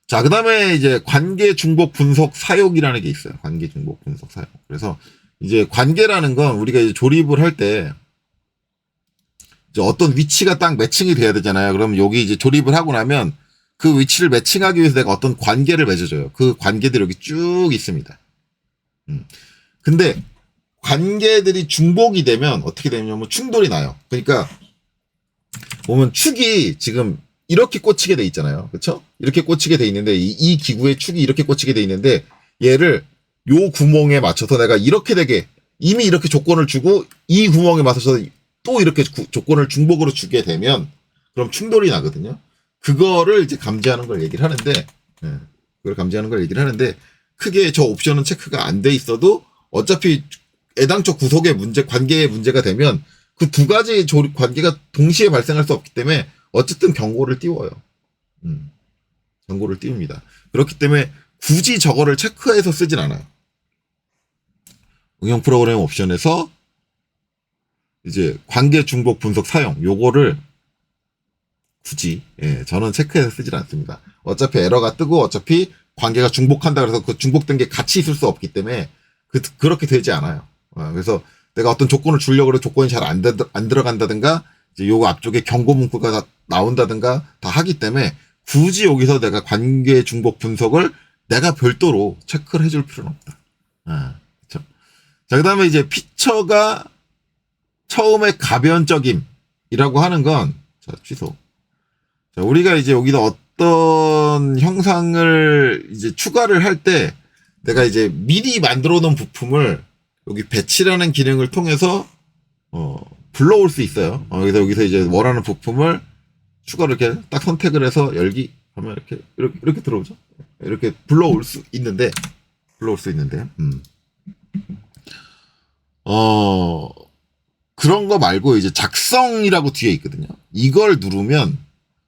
자, 그 다음에 이제 관계 중복 분석 사용이라는 게 있어요. 관계 중복 분석 사용. 그래서 이제 관계라는 건 우리가 이제 조립을 할 때 이제 어떤 위치가 딱 매칭이 돼야 되잖아요. 그럼 여기 이제 조립을 하고 나면 그 위치를 매칭하기 위해서 내가 어떤 관계를 맺어줘요. 그 관계들이 여기 쭉 있습니다. 근데 관계들이 중복이 되면 어떻게 되냐면 충돌이 나요. 그러니까 보면 축이 지금 이렇게 꽂히게 돼 있잖아요. 그렇죠? 이렇게 꽂히게 돼 있는데 이 기구의 축이 이렇게 꽂히게 돼 있는데 얘를 요 구멍에 맞춰서 내가 이렇게 되게 이미 이렇게 조건을 주고 이 구멍에 맞춰서 또 이렇게 조건을 중복으로 주게 되면 그럼 충돌이 나거든요. 그거를 이제 감지하는 걸 얘기를 하는데 그걸 감지하는 걸 얘기를 하는데 크게 저 옵션은 체크가 안 돼 있어도 어차피 애당초 구속의 문제 관계의 문제가 되면 그 두 가지 조립 관계가 동시에 발생할 수 없기 때문에 어쨌든 경고를 띄워요. 경고를 띄웁니다. 그렇기 때문에 굳이 저거를 체크해서 쓰진 않아요. 응용 프로그램 옵션에서 이제 관계 중복 분석 사용 요거를 굳이 저는 체크해서 쓰질 않습니다. 어차피 에러가 뜨고 어차피 관계가 중복한다 그래서 그 중복된 게 같이 있을 수 없기 때문에 그렇게 되지 않아요. 그래서 내가 어떤 조건을 주려고 해도 조건이 잘 안 들어간다든가 이제 요거 앞쪽에 경고 문구가 다 나온다든가 다 하기 때문에 굳이 여기서 내가 관계 중복 분석을 내가 별도로 체크를 해줄 필요는 없다. 그렇죠? 자, 그 다음에 이제 피처가 처음에 가변적임이라고 하는 건, 자, 취소. 자, 우리가 이제 여기다 어떤 형상을 이제 추가를 할 때 내가 이제 미리 만들어 놓은 부품을 여기 배치라는 기능을 통해서, 불러올 수 있어요. 그래서 여기서 이제 원하는 부품을 추가로 이렇게 딱 선택을 해서 열기 하면 이렇게 들어오죠. 이렇게 불러올 수 있는데, 그런 거 말고 이제 작성이라고 뒤에 있거든요. 이걸 누르면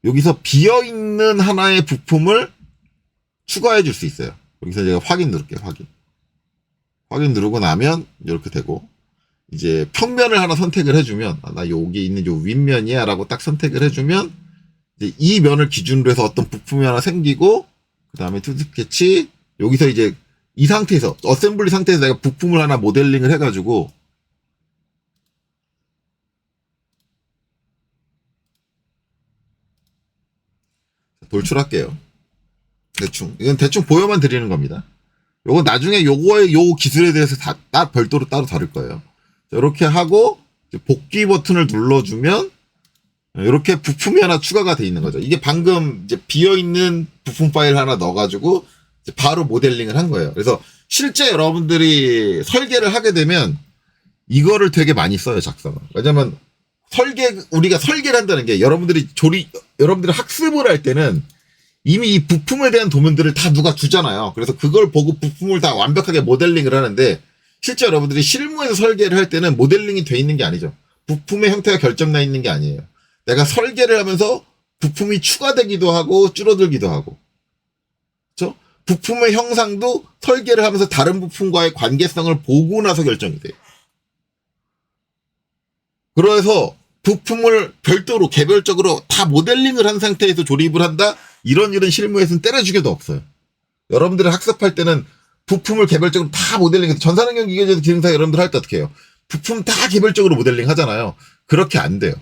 여기서 비어있는 하나의 부품을 추가해 줄 수 있어요. 여기서 제가 확인 누를게요. 확인 누르고 나면 이렇게 되고 이제 평면을 하나 선택을 해주면 나 여기 있는 요 윗면이야 라고 딱 선택을 해주면 이제 이 면을 기준으로 해서 어떤 부품이 하나 생기고, 그 다음에 투 스케치, 여기서 이제 이 상태에서, 어셈블리 상태에서 내가 부품을 하나 모델링을 해가지고, 돌출할게요. 대충. 이건 대충 보여만 드리는 겁니다. 요건 나중에 요거의 요 기술에 대해서 다 별도로 따로 다룰 거예요. 이렇게 하고, 복귀 버튼을 눌러주면, 이렇게 부품이 하나 추가가 돼 있는 거죠. 이게 방금 이제 비어있는 부품 파일 하나 넣어가지고, 바로 모델링을 한 거예요. 그래서 실제 여러분들이 설계를 하게 되면, 이거를 되게 많이 써요, 작성을. 왜냐면, 우리가 설계를 한다는 게 여러분들이 학습을 할 때는 이미 이 부품에 대한 도면들을 다 누가 주잖아요. 그래서 그걸 보고 부품을 다 완벽하게 모델링을 하는데 실제 여러분들이 실무에서 설계를 할 때는 모델링이 돼 있는 게 아니죠. 부품의 형태가 결정나 있는 게 아니에요. 내가 설계를 하면서 부품이 추가되기도 하고 줄어들기도 하고. 그렇죠? 부품의 형상도 설계를 하면서 다른 부품과의 관계성을 보고 나서 결정이 돼요. 그래서 부품을 별도로 개별적으로 다 모델링을 한 상태에서 조립을 한다? 이런 실무에서는 때려주게도 없어요. 여러분들이 학습할 때는 부품을 개별적으로 다 모델링해서 전산환경 기계제도 기능사 여러분들 할 때 어떻게 해요? 부품 다 개별적으로 모델링 하잖아요. 그렇게 안 돼요.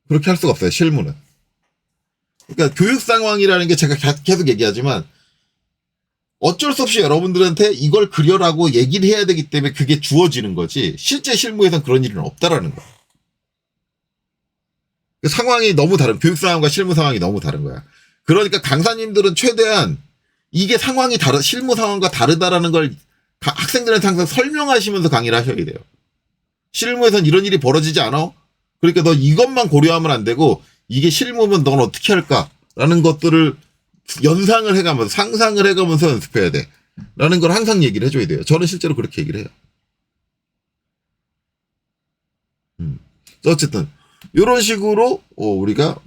그렇게 할 수가 없어요. 실무는. 그러니까 교육 상황이라는 게 제가 계속 얘기하지만 어쩔 수 없이 여러분들한테 이걸 그려라고 얘기를 해야 되기 때문에 그게 주어지는 거지 실제 실무에서는 그런 일은 없다라는 거야. 상황이 너무 다른, 교육 상황과 실무 상황이 너무 다른 거야. 그러니까 강사님들은 최대한 이게 상황이 실무 상황과 다르다라는 걸 학생들한테 항상 설명하시면서 강의를 하셔야 돼요. 실무에선 이런 일이 벌어지지 않아? 그러니까 너 이것만 고려하면 안 되고 이게 실무면 넌 어떻게 할까라는 것들을 연상을 해가면서 상상을 해가면서 연습해야 돼. 라는 걸 항상 얘기를 해줘야 돼요. 저는 실제로 그렇게 얘기를 해요. 어쨌든 이런 식으로 우리가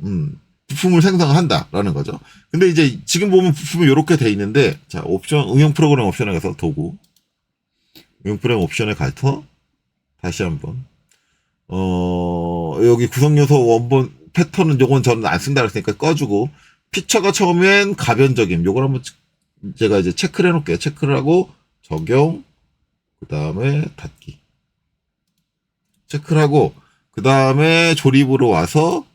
부품을 생성한다라는 거죠. 근데 이제 지금 보면 부품이 이렇게 돼 있는데 자 옵션 응용 프로그램 옵션에 가서 도구 응용 프로그램 옵션에 가서 다시 한번 여기 구성 요소 원본 패턴은 요건 저는 안 쓴다 그랬으니까 꺼주고 피처가 처음엔 가변적임 요걸 한번 제가 이제 체크를 해놓을게요. 체크를 하고 적용 그 다음에 닫기 체크를 하고 그 다음에 조립으로 와서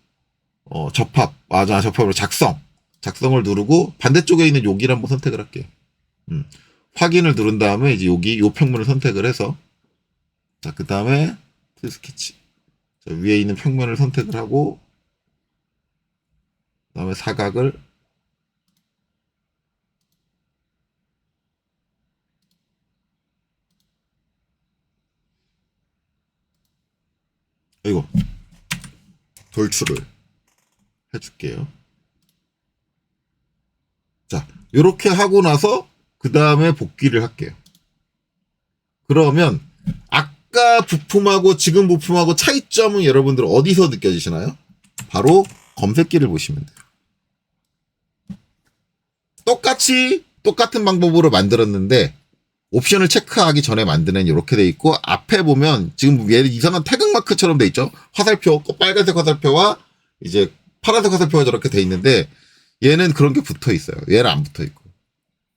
접합으로 작성을 누르고 반대쪽에 있는 여기를 한번 선택을 할게요. 확인을 누른 다음에 이제 여기 요 평면을 선택을 해서 자 그 다음에 스케치 자, 위에 있는 평면을 선택을 하고 그 다음에 사각을 이거 돌출을 해줄게요. 자, 요렇게 하고 나서 그 다음에 복귀를 할게요. 그러면 아까 부품하고 지금 부품하고 차이점은 여러분들 어디서 느껴지시나요? 바로 검색기를 보시면 돼요. 똑같은 방법으로 만들었는데 옵션을 체크하기 전에 만드는 이렇게 돼 있고 앞에 보면 지금 얘 이상한 태극마크처럼 돼 있죠. 화살표 빨간색 화살표와 이제 파란색 화살표가 저렇게 돼 있는데 얘는 그런 게 붙어 있어요. 얘는 안 붙어 있고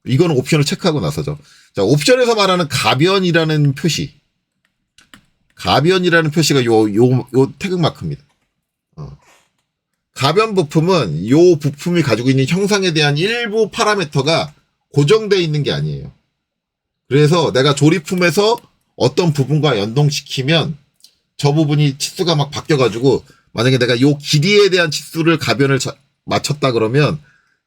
이거는 옵션을 체크하고 나서죠. 자 옵션에서 말하는 가변이라는 표시가 요 태극마크입니다. 가변 부품은 요 부품이 가지고 있는 형상에 대한 일부 파라미터가 고정되어 있는 게 아니에요. 그래서 내가 조립품에서 어떤 부분과 연동시키면 저 부분이 치수가 막 바뀌어가지고 만약에 내가 요 길이에 대한 치수를 가변을 맞췄다 그러면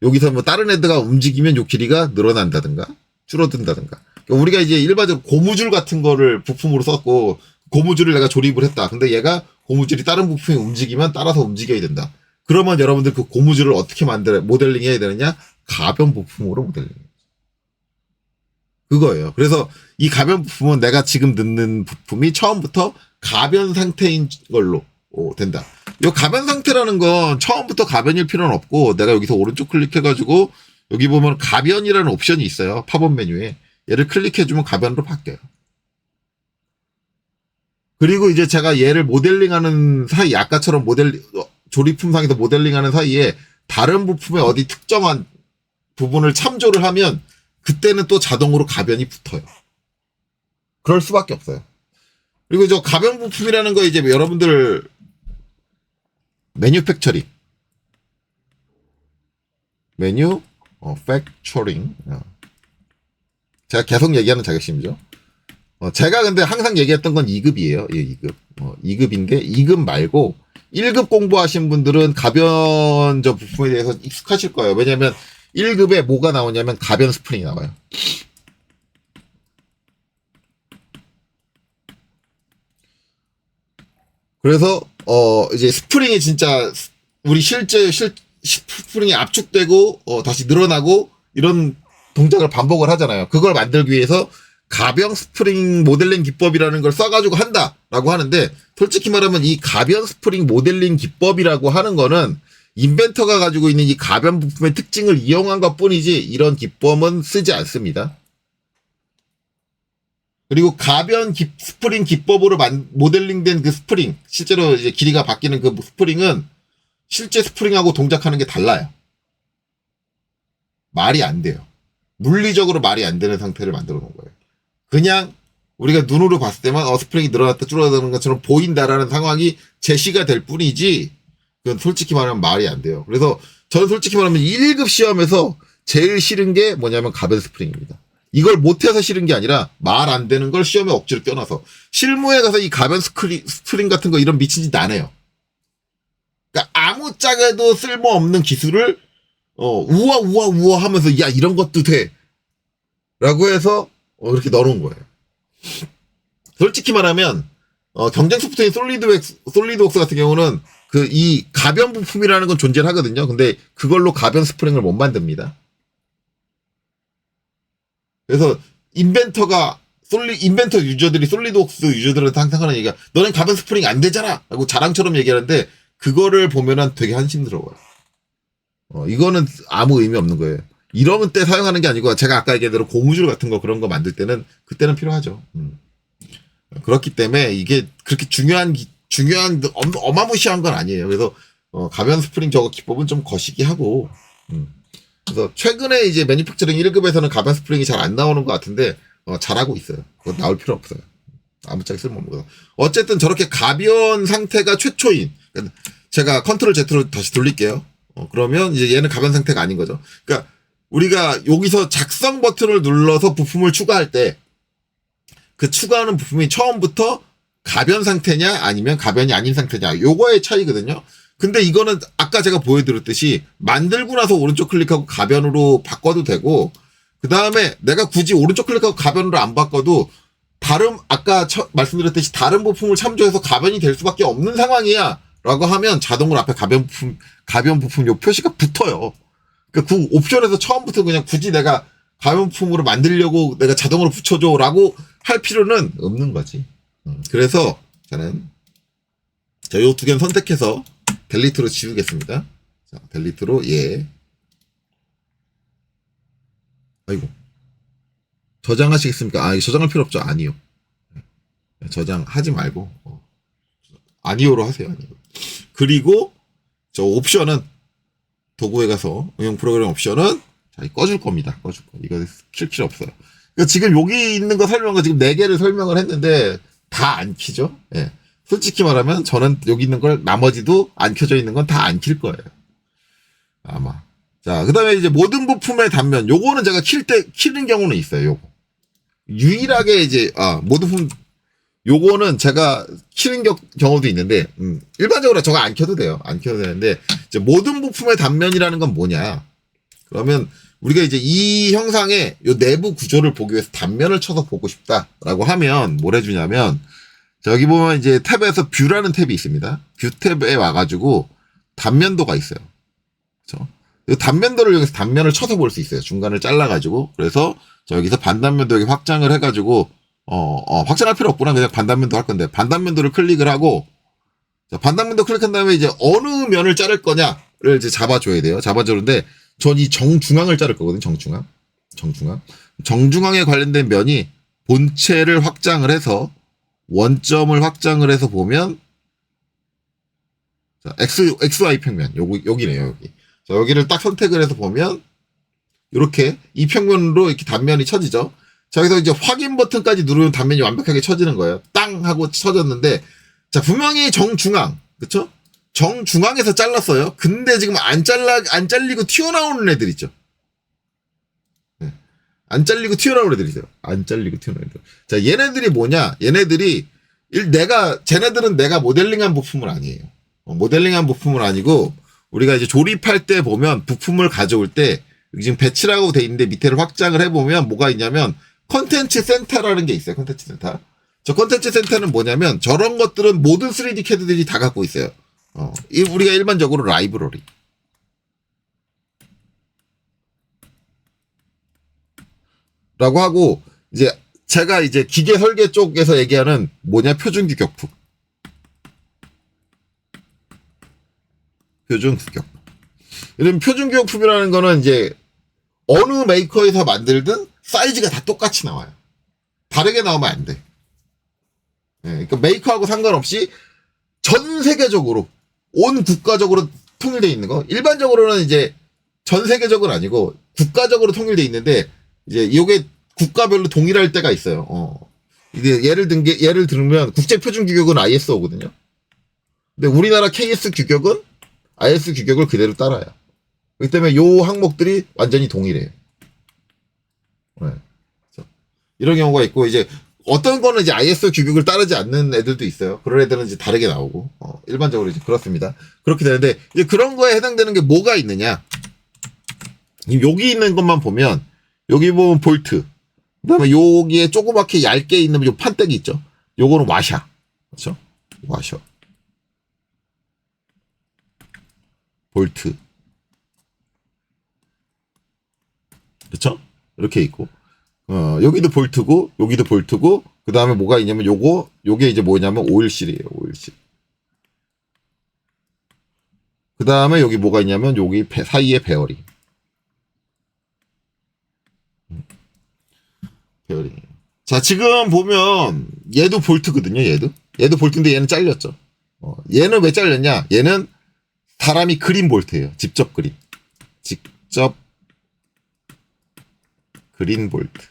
여기서 뭐 다른 애들가 움직이면 요 길이가 늘어난다든가 줄어든다든가 그러니까 우리가 이제 일반적으로 고무줄 같은 거를 부품으로 썼고 고무줄을 내가 조립을 했다. 근데 얘가 고무줄이 다른 부품이 움직이면 따라서 움직여야 된다. 그러면 여러분들 그 고무줄을 어떻게 모델링 해야 되느냐? 가변 부품으로 모델링. 그거예요. 그래서 이 가변 부품은 내가 지금 넣는 부품이 처음부터 가변 상태인 걸로 된다. 이 가변 상태라는 건 처음부터 가변일 필요는 없고 내가 여기서 오른쪽 클릭해가지고 여기 보면 가변이라는 옵션이 있어요. 팝업 메뉴에. 얘를 클릭해주면 가변으로 바뀌어요. 그리고 이제 제가 얘를 모델링하는 사이 아까처럼 조립품상에서 모델링하는 사이에 다른 부품의 어디 특정한 부분을 참조를 하면 그때는 또 자동으로 가변이 붙어요. 그럴 수밖에 없어요. 그리고 저 가변 부품이라는 거 이제 여러분들 매뉴팩처링 팩처링 제가 계속 얘기하는 자격심이죠. 제가 근데 항상 얘기했던 건 2급이에요. 예, 2급. 2급인데 2급 말고 1급 공부하신 분들은 가변 저 부품에 대해서 익숙하실 거예요. 왜냐면 1급에 뭐가 나오냐면 가변 스프링이 나와요. 그래서 이제 스프링이 진짜 우리 실제 스프링이 압축되고 다시 늘어나고 이런 동작을 반복을 하잖아요. 그걸 만들기 위해서 가변 스프링 모델링 기법이라는 걸 써가지고 한다라고 하는데, 솔직히 말하면 이 가변 스프링 모델링 기법이라고 하는 거는 인벤터가 가지고 있는 이 가변 부품의 특징을 이용한 것 뿐이지 이런 기법은 쓰지 않습니다. 그리고 가변 스프링 기법으로 모델링된 그 스프링, 실제로 이제 길이가 바뀌는 그 스프링은 실제 스프링하고 동작하는 게 달라요. 말이 안 돼요. 물리적으로 말이 안 되는 상태를 만들어 놓은 거예요. 그냥 우리가 눈으로 봤을 때만 스프링이 늘어났다 줄어드는 것처럼 보인다라는 상황이 제시가 될 뿐이지 그건 솔직히 말하면 말이 안 돼요. 그래서 저는 솔직히 말하면 1급 시험에서 제일 싫은 게 뭐냐면 가변 스프링입니다. 이걸 못해서 싫은 게 아니라 말 안 되는 걸 시험에 억지로 껴놔서 실무에 가서 이 가변 스프링 같은 거 이런 미친 짓 안 해요. 그러니까 아무짝에도 쓸모없는 기술을 우와 하면서 야 이런 것도 돼 라고 해서 그렇게 넣어놓은 거예요. 솔직히 말하면 경쟁 소프트웨어인 솔리드웍스 같은 경우는 그 이 가변 부품이라는 건 존재를 하거든요. 근데 그걸로 가변 스프링을 못 만듭니다. 그래서 인벤터 유저들이 솔리드웍스 유저들한테 항상 하는 얘기가 너넨 가변 스프링 안 되잖아 라고 자랑처럼 얘기하는데 그거를 보면은 되게 한심스러워요. 이거는 아무 의미 없는 거예요. 이런 때 사용하는 게 아니고 제가 아까 얘기한 대로 고무줄 같은 거 그런 거 만들 때는 그때는 필요하죠. 그렇기 때문에 이게 그렇게 중요한 어마무시한 건 아니에요. 그래서 가변 스프링 저거 기법은 좀 거시기 하고 그래서 최근에 이제 매니팩처링 1급에서는 가변 스프링이 잘 안 나오는 것 같은데 잘하고 있어요. 그거 나올 필요 없어요. 아무짝에 쓸모없는 거. 어쨌든 저렇게 가변 상태가 최초인, 제가 컨트롤 Z로 다시 돌릴게요. 그러면 이제 얘는 가변 상태가 아닌 거죠. 그러니까 우리가 여기서 작성 버튼을 눌러서 부품을 추가할 때 그 추가하는 부품이 처음부터 가변 상태냐 아니면 가변이 아닌 상태냐 요거의 차이거든요. 근데 이거는 아까 제가 보여드렸듯이 만들고 나서 오른쪽 클릭하고 가변으로 바꿔도 되고, 그 다음에 내가 굳이 오른쪽 클릭하고 가변으로 안 바꿔도 아까 말씀드렸듯이 다른 부품을 참조해서 가변이 될 수밖에 없는 상황이야 라고 하면 자동으로 앞에 가변 부품 요 표시가 붙어요. 그러니까 그 옵션에서 처음부터 그냥 굳이 내가 가변 부품으로 만들려고 내가 자동으로 붙여줘 라고 할 필요는 없는 거지. 그래서 저는 요 두 개는 선택해서 델리트로 지우겠습니다. 자, 델리트로 아이고. 저장하시겠습니까? 저장할 필요 없죠. 아니요. 저장하지 말고 아니오로 하세요. 아니오. 그리고 저 옵션은 도구에 가서 응용 프로그램 옵션은 꺼줄 겁니다. 꺼줄 거. 이거 킬 필요 없어요. 그러니까 지금 여기 있는 거 지금 4개를 설명을 했는데 다 안 키죠. 예. 솔직히 말하면 저는 여기 있는 걸 나머지도 안 켜져 있는 건 다 안 킬 거예요. 아마. 자, 그 다음에 이제 모든 부품의 단면. 요거는 제가 키는 경우는 있어요. 요거. 유일하게 이제, 모든 부품, 요거는 제가 키는 경우도 있는데, 일반적으로 저거 안 켜도 돼요. 안 켜도 되는데, 이제 모든 부품의 단면이라는 건 뭐냐. 그러면 우리가 이제 이 형상의 요 내부 구조를 보기 위해서 단면을 쳐서 보고 싶다라고 하면 뭘 해주냐면, 저기 보면 이제 탭에서 뷰라는 탭이 있습니다. 뷰 탭에 와가지고 단면도가 있어요. 그렇죠? 이 단면도를 여기서 단면을 쳐서 볼 수 있어요. 중간을 잘라가지고. 그래서 저기서 반단면도 여기 확장을 해가지고 확장할 필요 없구나. 그냥 반단면도 할 건데 반단면도를 클릭을 하고, 자, 반단면도 클릭한 다음에 이제 어느 면을 자를 거냐를 이제 잡아줘야 돼요. 잡아주는데 전 이 정중앙을 자를 거거든요. 정중앙에 관련된 면이 본체를 확장을 해서 원점을 확장을 해서 보면, 자, XY 평면. 여기네요, 여기. 자, 여기를 딱 선택을 해서 보면, 이렇게 이 평면으로 이렇게 단면이 쳐지죠. 자, 여기서 이제 확인 버튼까지 누르면 단면이 완벽하게 쳐지는 거예요. 땅! 하고 쳐졌는데, 자, 분명히 정중앙. 그쵸? 정중앙에서 잘랐어요. 근데 지금 안 잘리고 튀어나오는 애들 있죠. 네. 안 잘리고 튀어나오는 애들 있어요. 안 잘리고 튀어나오는 애들. 자, 얘네들이 뭐냐? 얘네들이, 쟤네들은 내가 모델링한 부품은 아니에요. 모델링한 부품은 아니고, 우리가 이제 조립할 때 보면 부품을 가져올 때, 지금 배치라고 돼 있는데 밑에를 확장을 해보면 뭐가 있냐면, 컨텐츠 센터라는 게 있어요. 컨텐츠 센터. 저 컨텐츠 센터는 뭐냐면, 저런 것들은 모든 3D CAD들이 다 갖고 있어요. 우리가 일반적으로 라이브러리. 라고 하고, 이제, 제가 이제 기계 설계 쪽에서 얘기하는 뭐냐, 표준 규격품. 표준 규격품. 이런 표준 규격품이라는 거는 이제, 어느 메이커에서 만들든 사이즈가 다 똑같이 나와요. 다르게 나오면 안 돼. 네, 그러니까 메이커하고 상관없이 전 세계적으로, 온 국가적으로 통일되어 있는 거. 일반적으로는 이제 전 세계적으로 아니고 국가적으로 통일되어 있는데, 이제 이게 국가별로 동일할 때가 있어요. 이게 예를 들면 국제 표준 규격은 ISO거든요. 근데 우리나라 KS 규격은 IS 규격을 그대로 따라요. 그렇기 때문에 요 항목들이 완전히 동일해요. 네. 이런 경우가 있고, 이제 어떤 거는 이제 ISO 규격을 따르지 않는 애들도 있어요. 그런 애들은 이제 다르게 나오고, 일반적으로 이제 그렇습니다. 그렇게 되는데, 이제 그런 거에 해당되는 게 뭐가 있느냐? 여기 있는 것만 보면, 여기 보면 볼트. 그 다음에 여기에 조그맣게 얇게 있는 요 판때기 있죠? 요거는 와샤. 그렇죠? 와셔. 볼트. 그렇죠? 이렇게 있고. 여기도 볼트고, 여기도 볼트고, 그 다음에 뭐가 있냐면 요게 이제 뭐냐면 오일실이에요, 오일실. 그 다음에 여기 뭐가 있냐면 여기 사이에 베어링. 베어링. 자, 지금 보면 얘도 볼트거든요, 얘도 볼트인데 얘는 잘렸죠. 얘는 왜 잘렸냐? 얘는 사람이 그린 볼트예요. 직접 그린 볼트.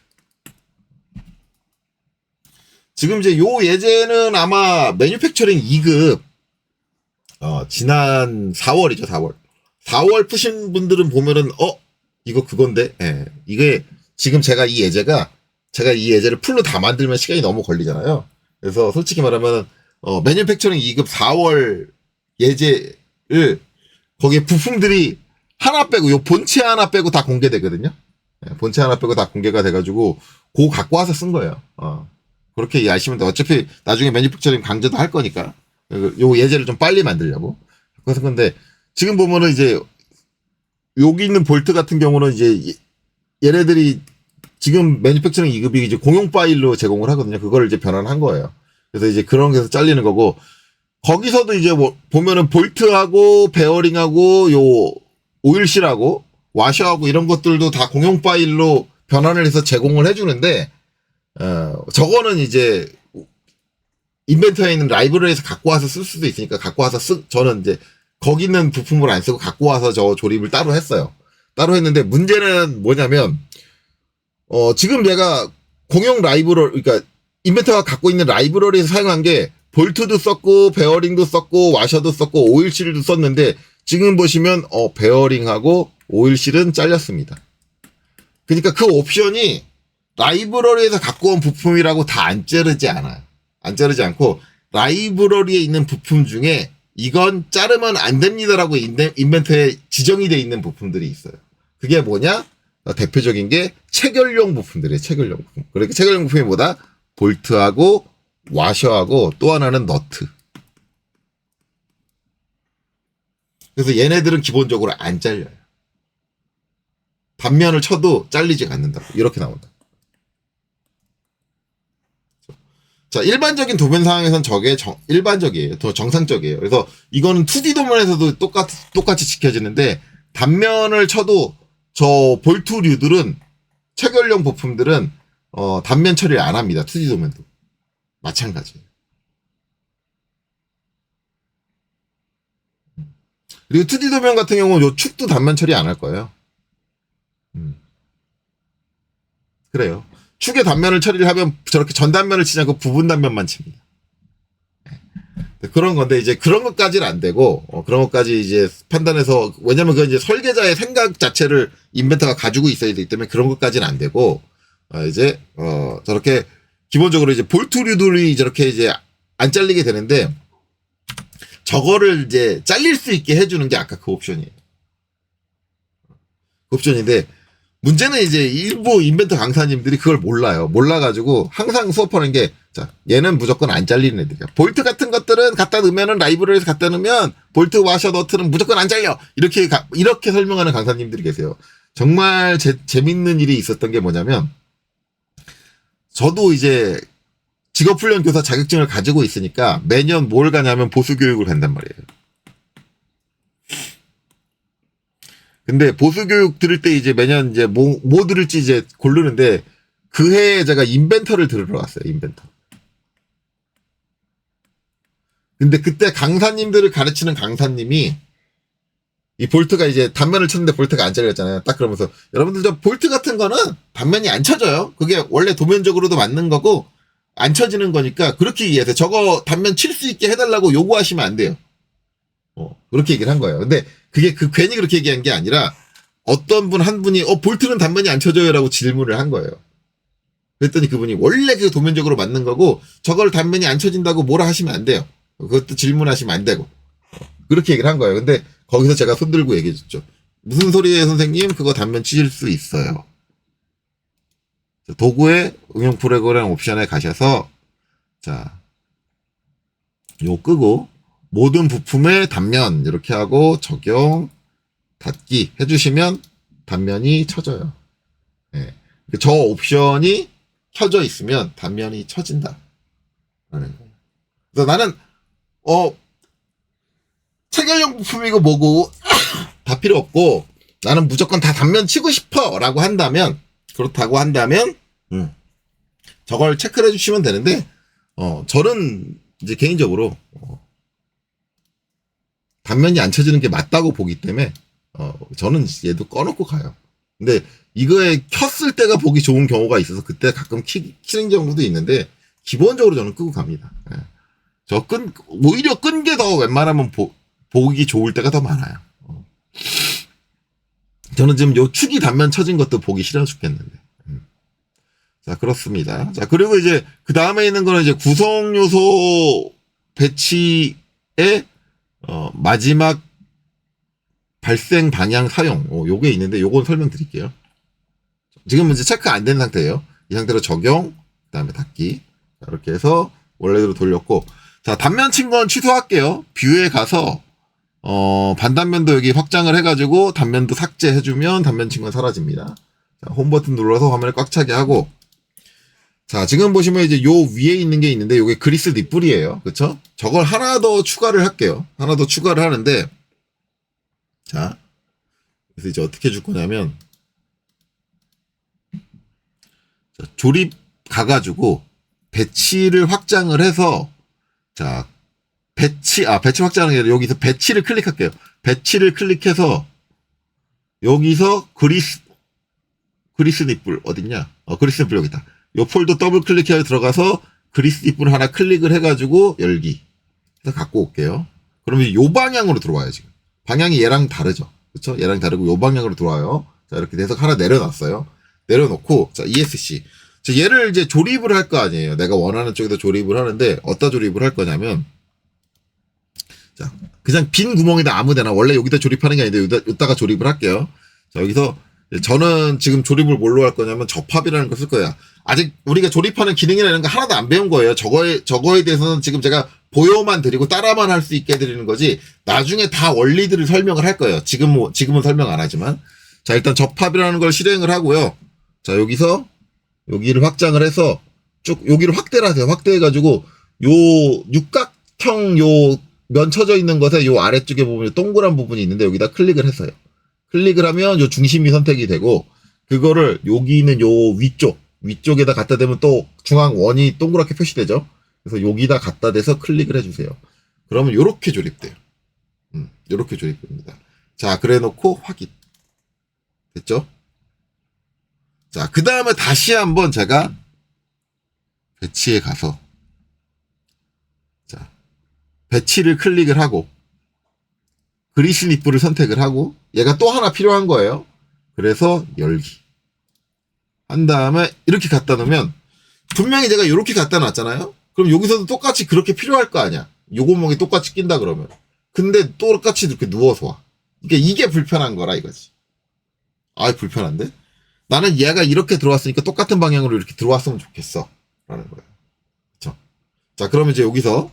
지금 이제 요 예제는 아마 매뉴팩처링 2급, 지난 4월이죠, 4월. 4월 푸신 분들은 보면은, 이거 그건데, 예. 이게, 지금 제가 이 예제를 풀로 다 만들면 시간이 너무 걸리잖아요. 그래서 솔직히 말하면, 매뉴팩처링 2급 4월 예제를, 거기에 부품들이 하나 빼고, 요 본체 하나 빼고 다 공개되거든요. 예, 본체 하나 빼고 다 공개가 돼가지고, 그거 갖고 와서 쓴 거예요. 그렇게 이해하시면 돼. 어차피 나중에 매니팩처링 강좌도 할 거니까. 요 예제를 좀 빨리 만들려고. 그래서 근데 지금 보면은 이제 여기 있는 볼트 같은 경우는 이제 얘네들이 지금 매니팩처링 2급이 이제 공용 파일로 제공을 하거든요. 그거를 이제 변환한 거예요. 그래서 이제 그런 게서 잘리는 거고, 거기서도 이제 뭐 보면은 볼트하고 베어링하고 요 오일실하고 와셔하고 이런 것들도 다 공용 파일로 변환을 해서 제공을 해주는데, 저거는 이제 인벤터에 있는 라이브러리에서 갖고 와서 쓸 수도 있으니까 갖고 와서 저는 이제 거기 있는 부품을 안 쓰고 갖고 와서 저 조립을 따로 했어요. 따로 했는데 문제는 뭐냐면, 지금 얘가 공용 라이브러리, 그러니까 인벤터가 갖고 있는 라이브러리에서 사용한 게 볼트도 썼고 베어링도 썼고 와셔도 썼고 오일실도 썼는데, 지금 보시면 베어링하고 오일실은 잘렸습니다. 그러니까 그 옵션이 라이브러리에서 갖고 온 부품이라고 다 안 자르지 않아요. 안 자르지 않고 라이브러리에 있는 부품 중에 이건 자르면 안 됩니다라고 인벤터에 지정이 돼 있는 부품들이 있어요. 그게 뭐냐? 대표적인 게 체결용 부품들이에요. 체결용 부품. 그러니까 체결용 부품이 뭐다? 볼트하고 와셔하고 또 하나는 너트. 그래서 얘네들은 기본적으로 안 잘려요. 단면을 쳐도 잘리지 않는다고. 이렇게 나온다. 자, 일반적인 도면 상황에선 저게 일반적이에요. 더 정상적이에요. 그래서 이거는 2D 도면에서도 똑같이 지켜지는데, 단면을 쳐도 저 볼트류들은, 체결용 부품들은, 단면 처리를 안 합니다. 2D 도면도. 마찬가지예요. 그리고 2D 도면 같은 경우는 요 축도 단면 처리 안 할 거예요. 그래요. 축의 단면을 처리를 하면 저렇게 전 단면을 치지 않고 부분 단면만 칩니다. 그런 건데 이제 그런 것까지는 안 되고 그런 것까지 이제 판단해서 왜냐면 그 이제 설계자의 생각 자체를 인벤터가 가지고 있어야 되기 때문에 그런 것까지는 안 되고 이제 저렇게 기본적으로 이제 볼트류들이 저렇게 이제 안 잘리게 되는데 저거를 이제 잘릴 수 있게 해주는 게 아까 그 옵션이에요. 그 옵션인데 문제는 이제 일부 인벤터 강사님들이 그걸 몰라요. 몰라가지고 항상 수업하는 게 자, 얘는 무조건 안 잘리는 애들이야. 볼트 같은 것들은 갖다 넣으면은 라이브러리에서 갖다 넣으면 볼트 와셔 너트는 무조건 안 잘려. 이렇게 설명하는 강사님들이 계세요. 정말 재밌는 일이 있었던 게 뭐냐면 저도 이제 직업훈련 교사 자격증을 가지고 있으니까 매년 뭘 가냐면 보수교육을 간단 말이에요. 근데 보수교육 들을 때 이제 매년 이제 뭐 들을지 이제 고르는데 그 해에 제가 인벤터를 들으러 갔어요. 인벤터. 근데 그때 강사님들을 가르치는 강사님이 이 볼트가 이제 단면을 쳤는데 볼트가 안 잘렸잖아요. 딱 그러면서 여러분들 저 볼트 같은 거는 단면이 안 쳐져요. 그게 원래 도면적으로도 맞는 거고 안 쳐지는 거니까 그렇게 이해해서 저거 단면 칠 수 있게 해달라고 요구하시면 안 돼요. 그렇게 얘기를 한 거예요. 근데 그게 괜히 그렇게 얘기한 게 아니라 어떤 분 한 분이 볼트는 단면이 안 쳐져요라고 질문을 한 거예요. 그랬더니 그분이 원래 그 도면적으로 맞는 거고 저걸 단면이 안 쳐진다고 뭐라 하시면 안 돼요. 그것도 질문하시면 안 되고 그렇게 얘기를 한 거예요. 근데 거기서 제가 손들고 얘기해줬죠. 무슨 소리예요 선생님? 그거 단면 치실 수 있어요. 도구의 응용 프로그램 옵션에 가셔서 자, 요 끄고 모든 부품의 단면 이렇게 하고 적용 닫기 해주시면 단면이 쳐져요. 네. 저 옵션이 켜져 있으면 단면이 쳐진다. 그래서 나는 체결용 부품이고 뭐고 다 필요 없고 나는 무조건 다 단면 치고 싶어 라고 한다면 그렇다고 한다면 저걸 체크를 해주시면 되는데 저는 이제 개인적으로 단면이 안 쳐지는 게 맞다고 보기 때문에 저는 얘도 꺼놓고 가요. 근데 이거에 켰을 때가 보기 좋은 경우가 있어서 그때 가끔 키는 경우도 있는데 기본적으로 저는 끄고 갑니다. 예. 오히려 끈 게 더 웬만하면 보기 좋을 때가 더 많아요. 저는 지금 요 축이 단면 쳐진 것도 보기 싫어 죽겠는데. 자, 그렇습니다. 자, 그리고 이제 그 다음에 있는 거는 이제 구성 요소 배치의 마지막 발생 방향 사용. 요게 있는데 요건 설명드릴게요. 지금 이제 체크 안 된 상태예요. 이 상태로 적용, 그다음에 닫기. 자, 이렇게 해서 원래대로 돌렸고, 자, 단면 친 건 취소할게요. 뷰에 가서 반단면도 여기 확장을 해가지고 단면도 삭제해주면 단면 친 건 사라집니다. 자, 홈 버튼 눌러서 화면을 꽉 차게 하고, 자, 지금 보시면 이제 요 위에 있는 게 있는데 요게 그리스 닛불이에요. 그쵸? 저걸 하나 더 추가를 할게요. 하나 더 추가를 하는데, 자, 그래서 이제 어떻게 해줄 거냐면, 자, 조립 가가지고 배치를 확장을 해서, 자, 배치 확장하는 게 아니라 여기서 배치를 클릭할게요. 배치를 클릭해서 여기서 그리스 닛불 어딨냐? 그리스 닛불 여기 있다. 요 폴더 더블 클릭해서 들어가서 그리스 닛불 하나 클릭을 해가지고 열기. 그래서 갖고 올게요. 그러면 요 방향으로 들어와요, 지금. 방향이 얘랑 다르죠. 그쵸? 얘랑 다르고 요 방향으로 들어와요. 자, 이렇게 돼서 하나 내려놨어요. 내려놓고, 자, ESC. 자, 얘를 이제 조립을 할 거 아니에요. 내가 원하는 쪽에다 조립을 하는데, 어디다 조립을 할 거냐면, 자, 그냥 빈 구멍에다 아무 데나, 원래 여기다 조립하는 게 아닌데, 여기다가 조립을 할게요. 자, 여기서, 저는 지금 조립을 뭘로 할 거냐면, 접합이라는 걸 쓸 거야. 아직 우리가 조립하는 기능이나 이런 거 하나도 안 배운 거예요. 저거에 대해서는 지금 제가 보여만 드리고 따라만 할 수 있게 해드리는 거지, 나중에 다 원리들을 설명을 할 거예요. 지금은 설명 안 하지만. 자, 일단 접합이라는 걸 실행을 하고요. 자, 여기서, 여기를 확장을 해서, 쭉, 여기를 확대를 하세요. 확대해가지고, 요, 육각형 면 쳐져 있는 것에 요 아래쪽에 보면 동그란 부분이 있는데, 여기다 클릭을 했어요. 클릭을 하면 요 중심이 선택이 되고, 그거를 여기 있는 요 위쪽에다 갖다 대면 또 중앙 원이 동그랗게 표시되죠? 그래서 여기다 갖다 대서 클릭을 해주세요. 그러면 요렇게 조립돼요. 이렇게 조립됩니다. 자, 그래 놓고 확인. 됐죠? 자, 그 다음에 다시 한번 제가 배치에 가서, 자, 배치를 클릭을 하고, 그리스 니프를 선택을 하고, 얘가 또 하나 필요한 거예요. 그래서 열기. 한 다음에 이렇게 갖다 놓으면, 분명히 제가 이렇게 갖다 놨잖아요? 그럼 여기서도 똑같이 그렇게 필요할 거 아니야. 요 구멍이 똑같이 낀다 그러면. 근데 똑같이 이렇게 누워서 와. 그러니까 이게 불편한 거라 이거지. 아, 불편한데? 나는 얘가 이렇게 들어왔으니까 똑같은 방향으로 이렇게 들어왔으면 좋겠어. 라는 거예요. 그쵸? 자, 그러면 이제 여기서,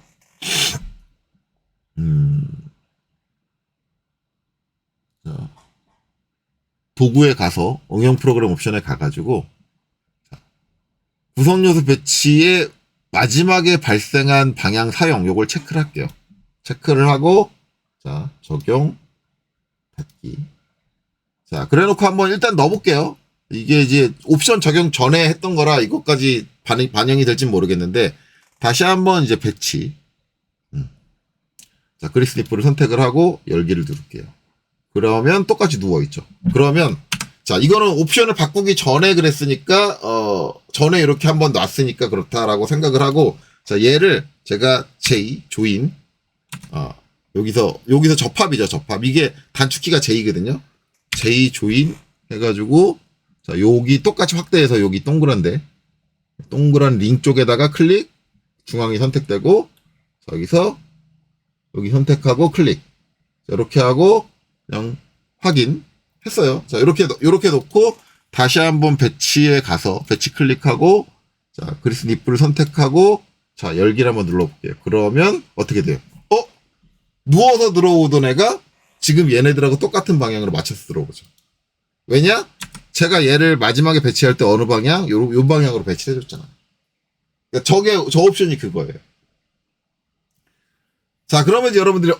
자, 도구에 가서 응용 프로그램 옵션에 가가지고, 구성 요소 배치의 마지막에 발생한 방향 사용, 요걸 체크를 할게요. 체크를 하고, 자, 적용, 닫기. 자, 그래 놓고 한번 일단 넣어볼게요. 이게 이제 옵션 적용 전에 했던 거라 이것까지 반영이 될진 모르겠는데, 다시 한번 이제 배치. 자, 그리스 니프를 선택을 하고 열기를 누를게요. 그러면 똑같이 누워있죠. 그러면, 자, 이거는 옵션을 바꾸기 전에 그랬으니까, 전에 이렇게 한번 놨으니까 그렇다라고 생각을 하고, 자, 얘를 제가 J, 조인, 여기서 접합이죠, 접합. 이게 단축키가 J거든요. J 조인 해가지고, 자, 여기 똑같이 확대해서 여기 동그란 링 쪽에다가 클릭, 중앙이 선택되고, 자, 여기서, 여기 선택하고 클릭. 자, 이렇게 하고, 그냥 확인 했어요. 자, 이렇게 놓고, 다시 한번 배치에 가서, 배치 클릭하고, 자, 그리스 니프를 선택하고, 자, 열기를 한번 눌러볼게요. 그러면, 어떻게 돼요? 누워서 들어오던 애가 지금 얘네들하고 똑같은 방향으로 맞춰서 들어오죠. 왜냐? 제가 얘를 마지막에 배치할 때 어느 방향? 요 방향으로 배치를 해줬잖아요. 그러니까 저 옵션이 그거예요. 자, 그러면 이제 여러분들이,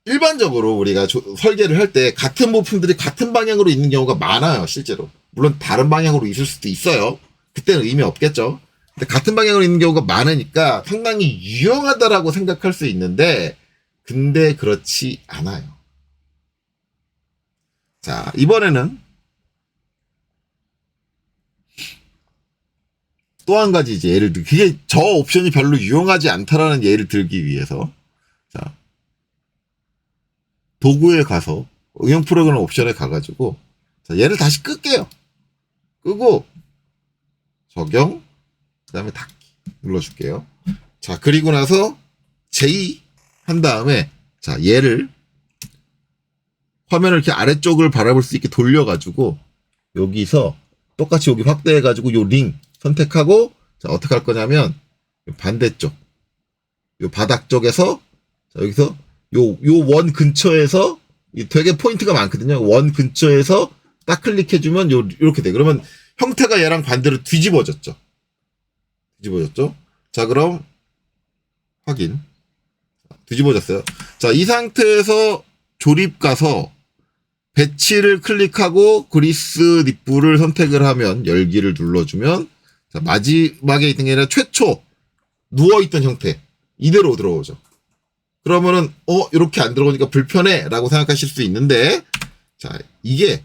일반적으로 우리가 설계를 할 때 같은 부품들이 같은 방향으로 있는 경우가 많아요, 실제로. 물론 다른 방향으로 있을 수도 있어요. 그때는 의미 없겠죠. 근데 같은 방향으로 있는 경우가 많으니까 상당히 유용하다라고 생각할 수 있는데, 근데 그렇지 않아요. 자, 이번에는 또 한 가지 이제 예를 그게 저 옵션이 별로 유용하지 않다라는 예를 들기 위해서, 자, 도구에 가서 응용 프로그램 옵션에 가가지고, 자, 얘를 다시 끌게요. 끄고, 적용, 그 다음에 닫기 눌러줄게요. 자, 그리고 나서 J 한 다음에, 자, 얘를 화면을 이렇게 아래쪽을 바라볼 수 있게 돌려가지고, 여기서 똑같이 여기 확대해가지고 요 링 선택하고, 자, 어떻게 할 거냐면, 반대쪽, 요 바닥 쪽에서, 자, 여기서 요 원 근처에서, 되게 포인트가 많거든요. 원 근처에서 딱 클릭해주면 요렇게 돼. 그러면 형태가 얘랑 반대로 뒤집어졌죠. 자, 그럼, 확인. 뒤집어졌어요. 자, 이 상태에서 조립 가서 배치를 클릭하고 그리스 니프를 선택을 하면 열기를 눌러주면, 자, 마지막에 있던 게 아니라 최초 누워있던 형태 이대로 들어오죠. 그러면은 이렇게 안 들어오니까 불편해 라고 생각하실 수 있는데, 자, 이게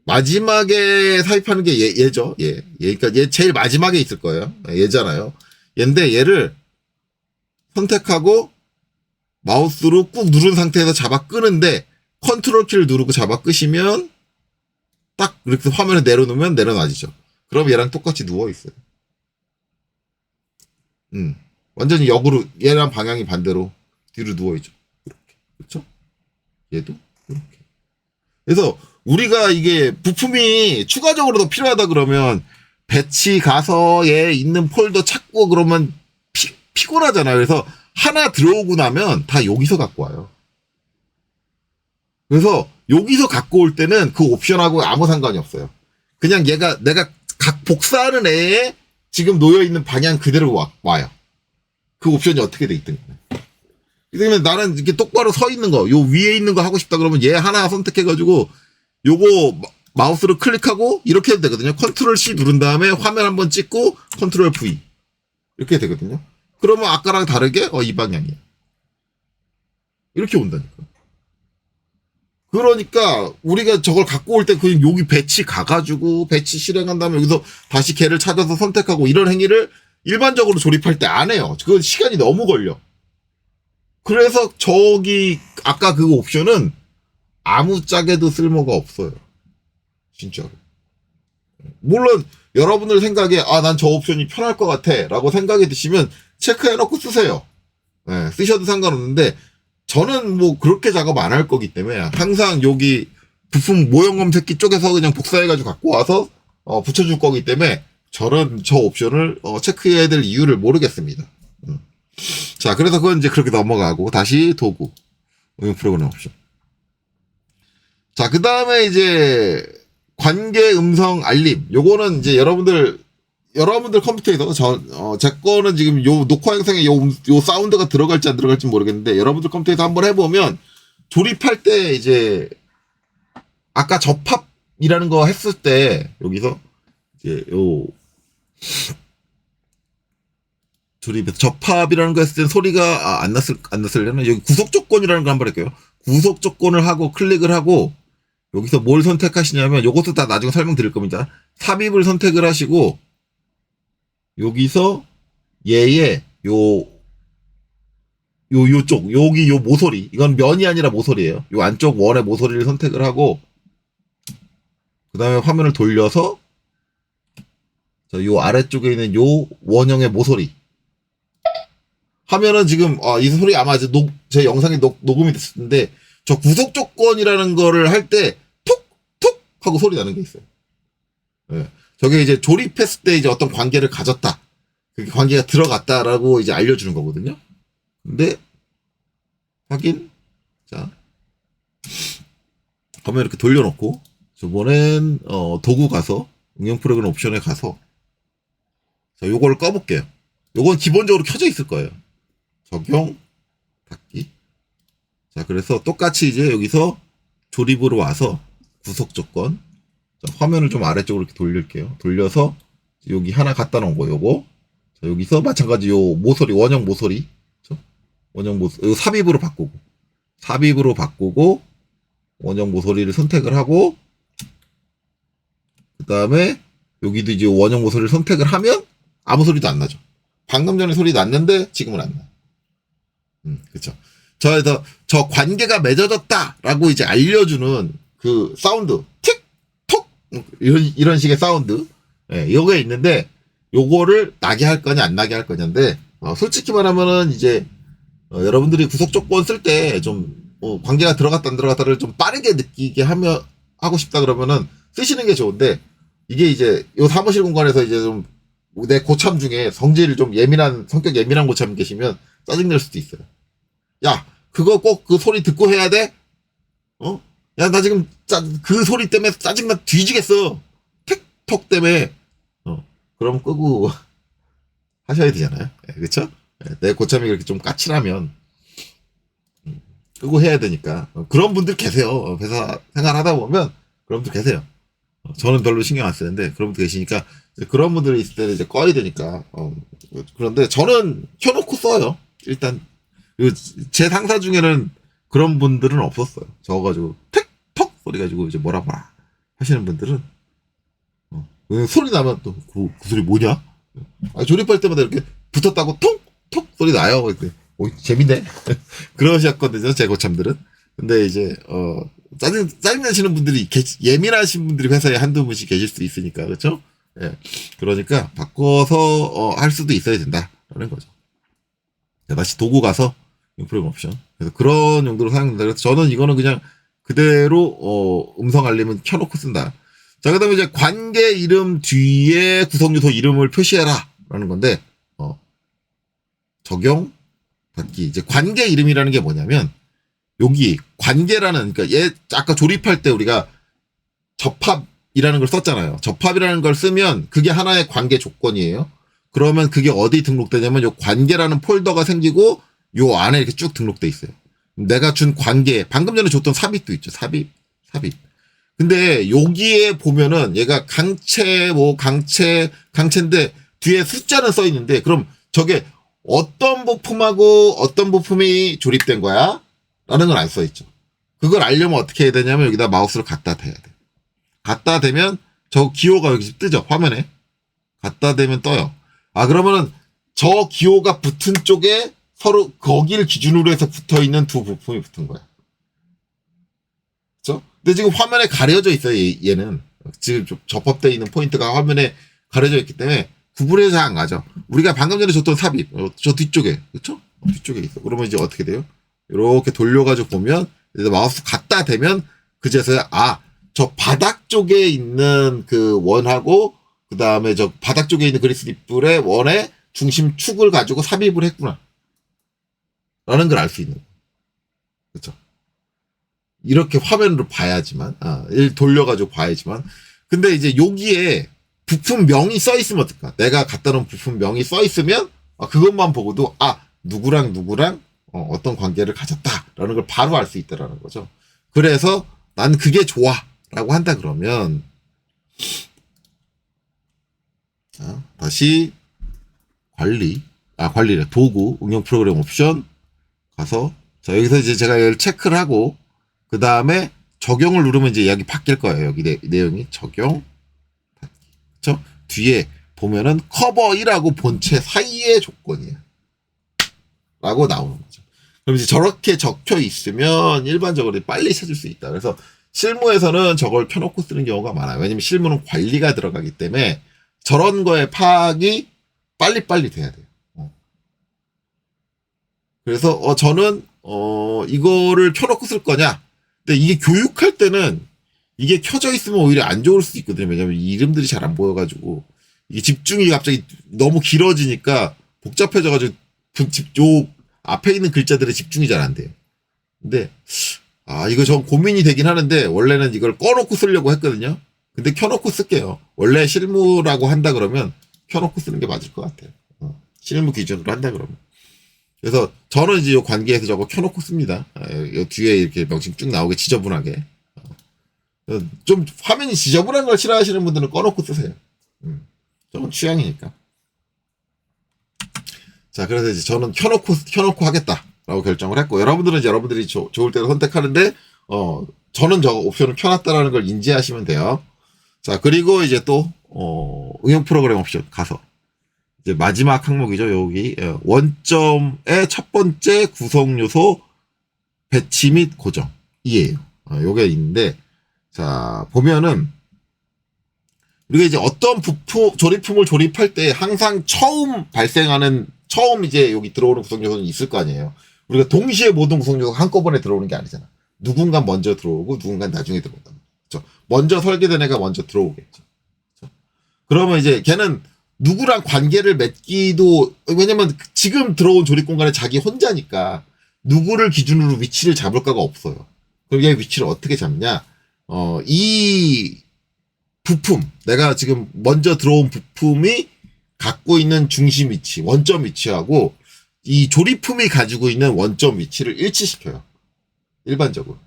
마지막에 삽입하는 게 얘죠. 그러니까 얘 제일 마지막에 있을 거예요. 얘잖아요. 얘인데 얘를 선택하고 마우스로 꾹 누른 상태에서 잡아 끄는데, 컨트롤 키를 누르고 잡아 끄시면 딱 이렇게 화면에 내려놓으면 내려놔지죠. 그럼 얘랑 똑같이 누워있어요. 완전히 역으로, 얘랑 방향이 반대로 뒤로 누워있죠. 이렇게. 그렇죠? 얘도 이렇게. 그래서 우리가 이게 부품이 추가적으로 더 필요하다 그러면 배치 가서 얘 있는 폴더 찾고 그러면 피곤하잖아요. 그래서 하나 들어오고 나면 다 여기서 갖고 와요. 그래서 여기서 갖고 올 때는 그 옵션하고 아무 상관이 없어요. 그냥 내가 각 복사하는 애에 지금 놓여있는 방향 그대로 와요. 그 옵션이 어떻게 돼 있든. 그러면 나는 이렇게 똑바로 서 있는 거, 요 위에 있는 거 하고 싶다 그러면 얘 하나 선택해가지고 요거 마우스로 클릭하고 이렇게 해도 되거든요. 컨트롤 C 누른 다음에 화면 한번 찍고 컨트롤 V. 이렇게 되거든요. 그러면 아까랑 다르게 이 방향이야. 이렇게 온다니까. 그러니까 우리가 저걸 갖고 올 때 그냥 여기 배치 가가지고 배치 실행한 다음에 여기서 다시 걔를 찾아서 선택하고 이런 행위를 일반적으로 조립할 때 안 해요. 그 시간이 너무 걸려. 그래서 저기 아까 그 옵션은 아무짝에도 쓸모가 없어요. 진짜로. 물론 여러분들 생각에 난 저 옵션이 편할 것 같아 라고 생각이 드시면 체크해놓고 쓰세요. 네, 쓰셔도 상관없는데 저는 뭐 그렇게 작업 안 할 거기 때문에 항상 여기 부품 모형 검색기 쪽에서 그냥 복사해가지고 갖고 와서 붙여줄 거기 때문에 저는 저 옵션을 체크해야 될 이유를 모르겠습니다. 자, 그래서 그건 이제 그렇게 넘어가고 다시 도구 응용 프로그램 옵션. 자, 그 다음에 이제 관계 음성 알림. 요거는 이제 여러분들 컴퓨터에서 제 거는 지금 요 녹화 영상에 요 사운드가 들어갈지 안 들어갈지 모르겠는데 여러분들 컴퓨터에서 한번 해보면 조립할 때 이제 아까 접합이라는 거 했을 때 여기서 이제 요 조립에서 접합이라는 거 했을 때 소리가 안 났을려나 여기 구속 조건이라는 거 한번 할게요. 구속 조건을 하고 클릭을 하고 여기서 뭘 선택하시냐면 요것도 다 나중에 설명드릴 겁니다. 삽입을 선택을 하시고 여기서 얘의 요쪽 여기 요 모서리 이건 면이 아니라 모서리예요. 요 안쪽 원의 모서리를 선택을 하고 그 다음에 화면을 돌려서 요 아래쪽에 있는 요 원형의 모서리 하면은 지금 이 소리 아마 이제 제 영상이 녹음이 됐을 텐데 저 구속 조건이라는 거를 할 때 툭툭 하고 소리 나는 게 있어요. 네. 저게 이제 조립했을 때 이제 어떤 관계를 가졌다. 그 관계가 들어갔다라고 이제 알려주는 거거든요. 근데 확인. 자, 화면 이렇게 돌려놓고 저번엔 도구 가서 응용 프로그램 옵션에 가서 자, 요거를 꺼볼게요. 요건 기본적으로 켜져 있을 거예요. 적용 닫기. 자, 그래서 똑같이 이제 여기서 조립으로 와서 구속 조건. 자, 화면을 좀 아래쪽으로 이렇게 돌릴게요. 돌려서 여기 하나 갖다 놓은 거 요거. 자, 여기서 마찬가지 요 모서리 원형 모서리. 그렇죠? 원형 모서리 삽입으로 바꾸고 원형 모서리를 선택을 하고 그 다음에 여기도 이제 원형 모서리를 선택을 하면 아무 소리도 안 나죠. 방금 전에 소리 났는데 지금은 안 나. 그렇죠. 저 관계가 맺어졌다라고 이제 알려주는 그 사운드 틱, 톡 이런 식의 사운드, 요게 있는데 요거를 나게 할 거냐 안 나게 할 거냐인데 솔직히 말하면은 이제 여러분들이 구속 조건 쓸 때 좀 관계가 들어갔다 안 들어갔다를 좀 빠르게 느끼게 하고 싶다 그러면은 쓰시는 게 좋은데 이게 이제 요 사무실 공간에서 이제 좀 내 고참 중에 성질 좀 성격 예민한 고참 계시면 짜증낼 수도 있어요. 야, 그거 꼭 그 소리 듣고 해야 돼? 야, 나 지금 그 소리 때문에 짜증나 뒤지겠어. 틱톡 때문에. 그럼 끄고 하셔야 되잖아요. 그쵸? 내 고참이 그렇게 좀 까칠하면 끄고 해야 되니까. 그런 분들 계세요. 회사 생활하다 보면 그런 분들 계세요. 저는 별로 신경 안 쓰는데 그런 분들 계시니까 그런 분들이 있을 때는 이제 꺼야 되니까. 그런데 저는 켜놓고 써요. 일단 제 상사 중에는 그런 분들은 없었어요. 저가지고 틱톡 소리 가지고 이제 뭐라 하시는 분들은 소리 나면 또 그 소리 뭐냐? 조립할 때마다 이렇게 붙었다고 톡톡 소리 나요. 재밌네. 그러셨거든요. 제 고참들은. 근데 이제 짜증 나시는 분들이 예민하신 분들이 회사에 한두 분씩 계실 수 있으니까 그렇죠? 예. 그러니까 바꿔서 할 수도 있어야 된다라는 거죠. 자, 다시 도구 가서 프로그램 옵션. 그래서 그런 용도로 사용된다. 그래서 저는 이거는 그냥 그대로 음성 알림은 켜놓고 쓴다. 자, 그다음에 이제 관계 이름 뒤에 구성 요소 이름을 표시해라라는 건데 적용 받기. 이제 관계 이름이라는 게 뭐냐면 여기 관계라는 그러니까 아까 조립할 때 우리가 접합이라는 걸 썼잖아요. 접합이라는 걸 쓰면 그게 하나의 관계 조건이에요. 그러면 그게 어디 등록되냐면 요 관계라는 폴더가 생기고 요 안에 이렇게 쭉 등록돼 있어요. 내가 준 관계, 방금 전에 줬던 삽입도 있죠. 삽입. 근데 여기에 보면은 얘가 강체인데 뒤에 숫자는 써 있는데 그럼 저게 어떤 부품하고 어떤 부품이 조립된 거야? 라는 건 안 써 있죠. 그걸 알려면 어떻게 해야 되냐면 여기다 마우스를 갖다 대야 돼. 갖다 대면 저 기호가 여기 뜨죠? 화면에. 갖다 대면 떠요. 아, 그러면은 저 기호가 붙은 쪽에 서로 거기를 기준으로 해서 붙어 있는 두 부품이 붙은 거야. 그렇죠? 근데 지금 화면에 가려져 있어요. 얘는 지금 좀 접합되어 있는 포인트가 화면에 가려져 있기 때문에 구분해서 안 가죠. 우리가 방금 전에 줬던 삽입, 저 뒤쪽에, 그렇죠? 뒤쪽에 있어. 그러면 이제 어떻게 돼요? 이렇게 돌려가지고 보면 마우스 갖다 대면 그제서야 저 바닥 쪽에 있는 그 원하고 그 다음에 저 바닥 쪽에 있는 그리스 립불의 원의 중심 축을 가지고 삽입을 했구나. 라는 걸 알 수 있는. 그렇죠? 이렇게 화면으로 봐야지만, 돌려가지고 봐야지만. 근데 이제 여기에 부품명이 써 있으면 어떨까? 내가 갖다 놓은 부품명이 써 있으면, 그것만 보고도, 누구랑 누구랑, 어떤 관계를 가졌다라는 걸 바로 알 수 있다라는 거죠. 그래서 난 그게 좋아. 라고 한다 그러면, 다시 관리래. 도구, 응용 프로그램 옵션 가서, 자, 여기서 이제 제가 이걸 체크를 하고, 그 다음에 적용을 누르면 이제 여기 바뀔 거예요. 여기 내용이 적용. 그쵸? 뒤에 보면은 커버 1하고 본체 사이의 조건이야. 라고 나오는 거죠. 그럼 이제 저렇게 적혀 있으면 일반적으로 빨리 찾을 수 있다. 그래서 실무에서는 저걸 켜놓고 쓰는 경우가 많아요. 왜냐면 실무는 관리가 들어가기 때문에 저런 거의 파악이 빨리빨리 돼야 돼요. 그래서 저는 이거를 켜놓고 쓸 거냐? 근데 이게 교육할 때는 이게 켜져 있으면 오히려 안 좋을 수도 있거든요. 왜냐면 이름들이 잘 안 보여가지고 이게 집중이 갑자기 너무 길어지니까 복잡해져가지고 요 앞에 있는 글자들에 집중이 잘 안 돼요. 근데 이거 전 고민이 되긴 하는데 원래는 이걸 꺼놓고 쓰려고 했거든요. 근데 켜놓고 쓸게요. 원래 실무라고 한다 그러면 켜놓고 쓰는 게 맞을 것 같아요. 실무 기준으로 한다 그러면. 그래서 저는 이제 요 관계에서 저거 켜놓고 씁니다. 요 뒤에 이렇게 명칭 쭉 나오게 지저분하게. 좀 화면이 지저분한 걸 싫어하시는 분들은 꺼놓고 쓰세요. 저건 취향이니까. 자, 그래서 이제 저는 켜놓고 하겠다라고 결정을 했고, 여러분들은 이제 여러분들이 좋을 때로 선택하는데, 저는 저 옵션을 켜놨다라는 걸 인지하시면 돼요. 자, 그리고 이제 또, 응용 프로그램 옵션 가서, 이제 마지막 항목이죠. 여기, 원점의 첫 번째 구성 요소 배치 및 고정. 이에요. 요게 있는데, 자, 보면은, 우리가 이제 어떤 조립품을 조립할 때 항상 처음 이제 여기 들어오는 구성 요소는 있을 거 아니에요. 우리가 동시에 모든 구성 요소가 한꺼번에 들어오는 게 아니잖아. 누군가 먼저 들어오고 누군가 나중에 들어온다. 그렇죠? 먼저 설계된 애가 먼저 들어오겠죠. 그렇죠? 그러면 이제 걔는 누구랑 관계를 맺기도, 왜냐면 지금 들어온 조립 공간에 자기 혼자니까 누구를 기준으로 위치를 잡을 까가 없어요. 그럼 얘 위치를 어떻게 잡냐? 이 부품, 내가 지금 먼저 들어온 부품이 갖고 있는 중심 위치, 원점 위치하고 이 조립품이 가지고 있는 원점 위치를 일치시켜요. 일반적으로.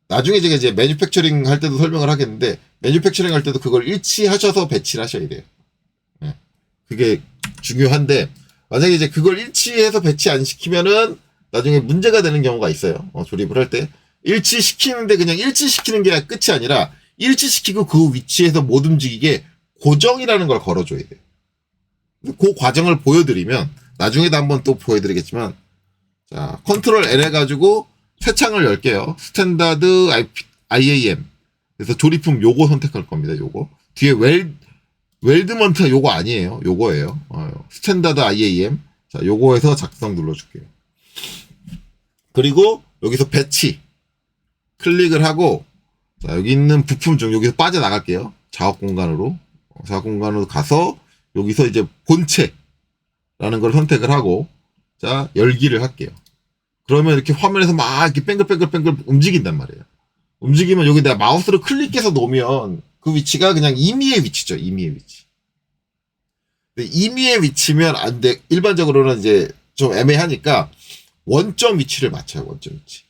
나중에 제가 이제 매뉴팩처링 할 때도 설명을 하겠는데, 매뉴팩처링 할 때도 그걸 일치하셔서 배치를 하셔야 돼요. 네. 그게 중요한데, 만약에 이제 그걸 일치해서 배치 안 시키면은 나중에 문제가 되는 경우가 있어요. 조립을 할 때. 일치시키는데 그냥 일치시키는 게 끝이 아니라 일치시키고 그 위치에서 못 움직이게 고정이라는 걸 걸어줘야 돼요. 그 과정을 보여드리면, 나중에도 한번 또 보여드리겠지만, 자, 컨트롤 L 해가지고 새 창을 열게요. 스탠다드 IAM. 그래서 조립품 요거 선택할 겁니다. 요거. 뒤에 웰드먼트 요거 아니에요. 요거예요. 스탠다드 IAM. 자, 요거에서 작성 눌러줄게요. 그리고 여기서 배치. 클릭을 하고, 자, 여기 있는 부품 중 여기서 빠져나갈게요. 작업 공간으로 가서 여기서 이제 본체라는 걸 선택을 하고, 자, 열기를 할게요. 그러면 이렇게 화면에서 막 이렇게 뱅글뱅글 움직인단 말이에요. 움직이면 여기 내가 마우스를 클릭해서 놓으면 그 위치가 그냥 임의의 위치죠. 임의의 위치. 근데 임의의 위치면 안 돼. 일반적으로는 이제 좀 애매하니까 원점 위치를 맞춰요. 원점 위치.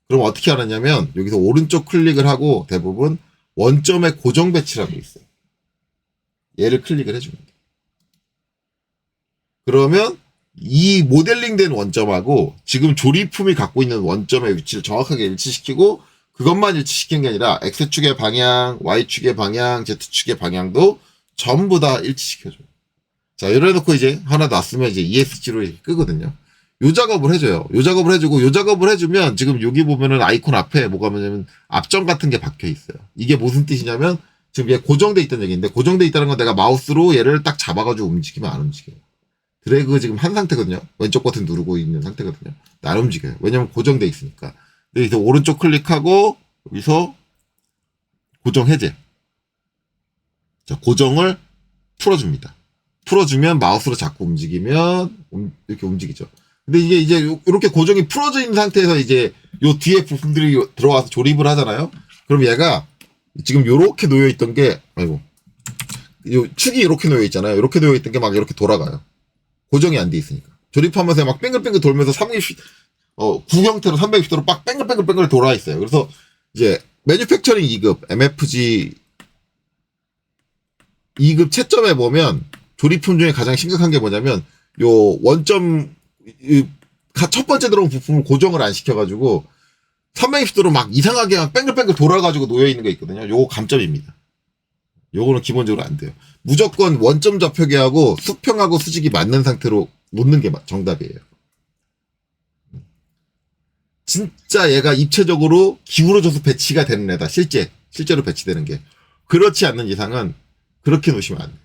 그럼 어떻게 하느냐면 여기서 오른쪽 클릭을 하고 대부분 원점의 고정 배치라고 있어요. 얘를 클릭을 해줍니다. 그러면 이 모델링된 원점하고 지금 조립품이 갖고 있는 원점의 위치를 정확하게 일치시키고 그것만 일치시키는 게 아니라 X축의 방향, Y축의 방향, Z축의 방향도 전부 다 일치시켜줘요. 자, 이래 놓고 이제 하나 놨으면 이제 ESC로 끄거든요. 요 작업을 해줘요. 요 작업을 해주고, 요 작업을 해주면 지금 여기 보면은 아이콘 앞에 뭐가 뭐냐면 앞점 같은 게 박혀 있어요. 이게 무슨 뜻이냐면 지금 얘 고정돼 있다는 얘기인데 고정돼 있다는 건 내가 마우스로 얘를 딱 잡아가지고 움직이면 안 움직여요. 드래그 지금 한 상태거든요. 왼쪽 버튼 누르고 있는 상태거든요. 안 움직여요. 왜냐면 고정돼 있으니까. 여기서 오른쪽 클릭하고 여기서 고정 해제. 자, 고정을 풀어줍니다. 풀어주면 마우스로 자꾸 움직이면 이렇게 움직이죠. 근데 이게 이제 이렇게 고정이 풀어져 있는 상태에서 이제 요 뒤에 부품들이 들어와서 조립을 하잖아요. 그럼 얘가 지금 요렇게 놓여 있던 게 아이고 요 축이 이렇게 놓여 있잖아요. 이렇게 놓여 있던 게 막 이렇게 돌아가요. 고정이 안 돼 있으니까. 조립하면서 막 뺑글뺑글 돌면서 360, 구 형태로 360도로 빡 뺑글뺑글 돌아 있어요. 그래서 이제 매뉴팩처링 2급, MFG 2급 채점에 보면 조립품 중에 가장 심각한 게 뭐냐면 요 원점 첫 번째 들어온 부품을 고정을 안 시켜가지고 360도로 막 이상하게 막 뺑글뺑글 돌아가지고 놓여 있는 게 있거든요. 요거 감점입니다. 요거는 기본적으로 안 돼요. 무조건 원점 좌표계하고 수평하고 수직이 맞는 상태로 놓는 게 정답이에요. 진짜 얘가 입체적으로 기울어져서 배치가 되는 애다. 실제로 배치되는 게. 그렇지 않는 이상은 그렇게 놓으시면 안 돼요.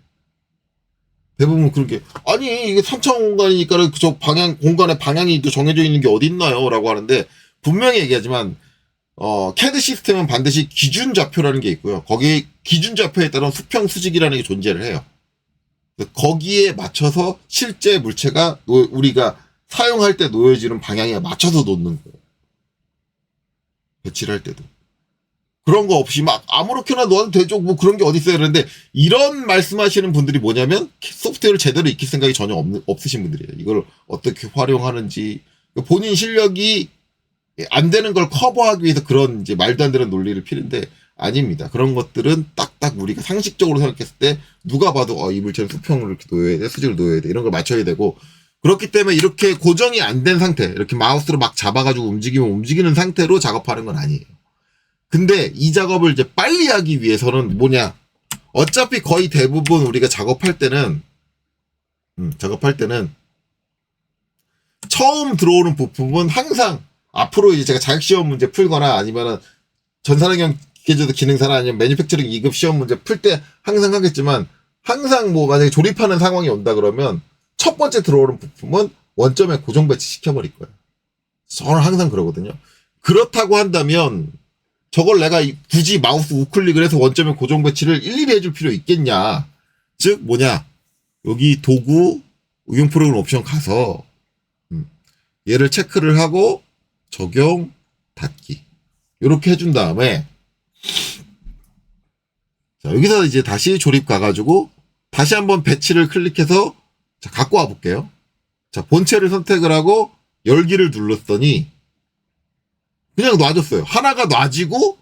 대부분 그렇게 아니 이게 3차원 공간이니까 저 방향 공간에 방향이 정해져 있는 게 어디 있나요? 라고 하는데 분명히 얘기하지만 CAD 시스템은 반드시 기준 좌표라는 게 있고요. 거기 기준 좌표에 따른 수평 수직이라는 게 존재를 해요. 거기에 맞춰서 실제 물체가 우리가 사용할 때 놓여지는 방향에 맞춰서 놓는 거예요. 배치를 할 때도. 그런 거 없이 막 아무렇게나 넣어도 되죠. 뭐 그런 게 어디 있어요. 그런데 이런 말씀하시는 분들이 뭐냐면 소프트웨어를 제대로 익힐 생각이 전혀 없으신 분들이에요. 이걸 어떻게 활용하는지 본인 실력이 안 되는 걸 커버하기 위해서 그런 이제 말도 안 되는 논리를 피는데 아닙니다. 그런 것들은 딱딱 우리가 상식적으로 생각했을 때 누가 봐도 이 물체는 수평을 이렇게 놓여야 돼, 수직을 놓여야 돼 이런 걸 맞춰야 되고 그렇기 때문에 이렇게 고정이 안 된 상태 이렇게 마우스로 막 잡아가지고 움직이면 움직이는 상태로 작업하는 건 아니에요. 근데 이 작업을 이제 빨리 하기 위해서는 뭐냐? 어차피 거의 대부분 우리가 작업할 때는 처음 들어오는 부품은 항상 앞으로 이제 제가 자격시험 문제 풀거나 아니면은 전산환경 기계제도 기능사나 아니면 매니팩처링 2급 시험 문제 풀 때 항상 하겠지만 항상 뭐 만약에 조립하는 상황이 온다 그러면 첫 번째 들어오는 부품은 원점에 고정 배치 시켜버릴 거예요. 저는 항상 그러거든요. 그렇다고 한다면 저걸 내가 굳이 마우스 우클릭을 해서 원점에 고정 배치를 일일이 해줄 필요 있겠냐. 즉 뭐냐. 여기 도구 응용 프로그램 옵션 가서 얘를 체크를 하고 적용 닫기 이렇게 해준 다음에 자 여기서 이제 다시 조립 가가지고 다시 한번 배치를 클릭해서 자 갖고 와 볼게요. 자 본체를 선택을 하고 열기를 눌렀더니 그냥 놔줬어요. 하나가 놔지고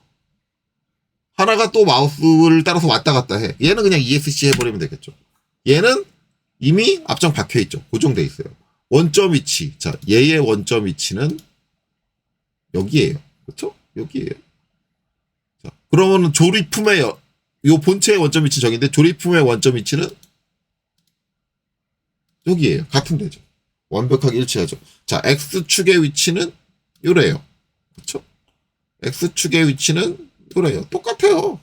하나가 또 마우스를 따라서 왔다 갔다 해. 얘는 그냥 ESC 해버리면 되겠죠. 얘는 이미 앞장 박혀 있죠. 고정돼 있어요. 원점 위치. 자, 얘의 원점 위치는 여기에요. 그렇죠? 여기에요. 자, 그러면 조립품의 요 본체의 원점 위치 저기인데 조립품의 원점 위치는 여기에요. 같은 데죠. 완벽하게 일치하죠. 자, X축의 위치는 요래요. 그렇죠? X축의 위치는 요래요. 똑같아요.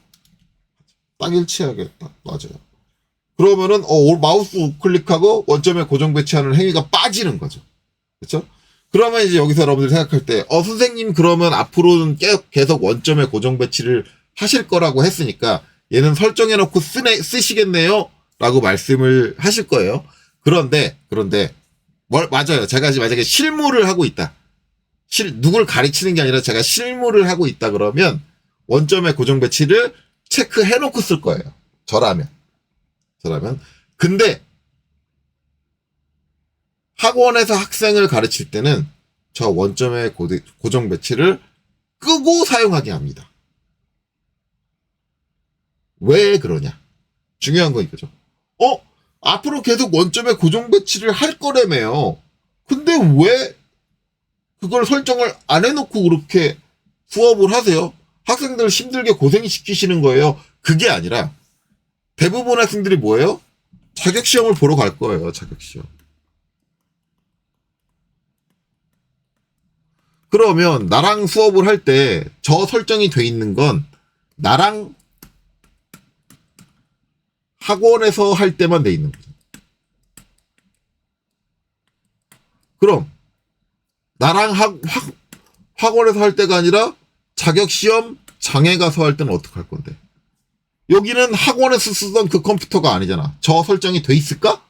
딱 일치하게 딱 맞아요. 그러면은 마우스 우클릭하고 원점에 고정 배치하는 행위가 빠지는 거죠. 그렇죠? 그러면 이제 여기서 여러분들이 생각할 때 선생님 그러면 앞으로는 계속 원점에 고정 배치를 하실 거라고 했으니까 얘는 설정해 놓고 쓰시겠네요 라고 말씀을 하실 거예요. 그런데 맞아요. 제가 만약에 실무를 하고 있다. 누굴 가르치는 게 아니라 제가 실무를 하고 있다 그러면 원점의 고정 배치를 체크해 놓고 쓸 거예요. 저라면. 근데 학원에서 학생을 가르칠 때는 저 원점의 고정 배치를 끄고 사용하게 합니다. 왜 그러냐? 중요한 건 이거죠. 앞으로 계속 원점에 고정 배치를 할 거라며요. 근데 왜 그걸 설정을 안 해놓고 그렇게 수업을 하세요? 학생들 힘들게 고생시키시는 거예요. 그게 아니라 대부분 학생들이 뭐예요? 자격시험을 보러 갈 거예요. 자격시험. 그러면 나랑 수업을 할 때 저 설정이 돼 있는 건 나랑 학원에서 할 때만 돼 있는 거죠. 그럼 나랑 학원에서 할 때가 아니라 자격시험 장에 가서 할 때는 어떻게 할 건데? 여기는 학원에서 쓰던 그 컴퓨터가 아니잖아. 저 설정이 돼 있을까?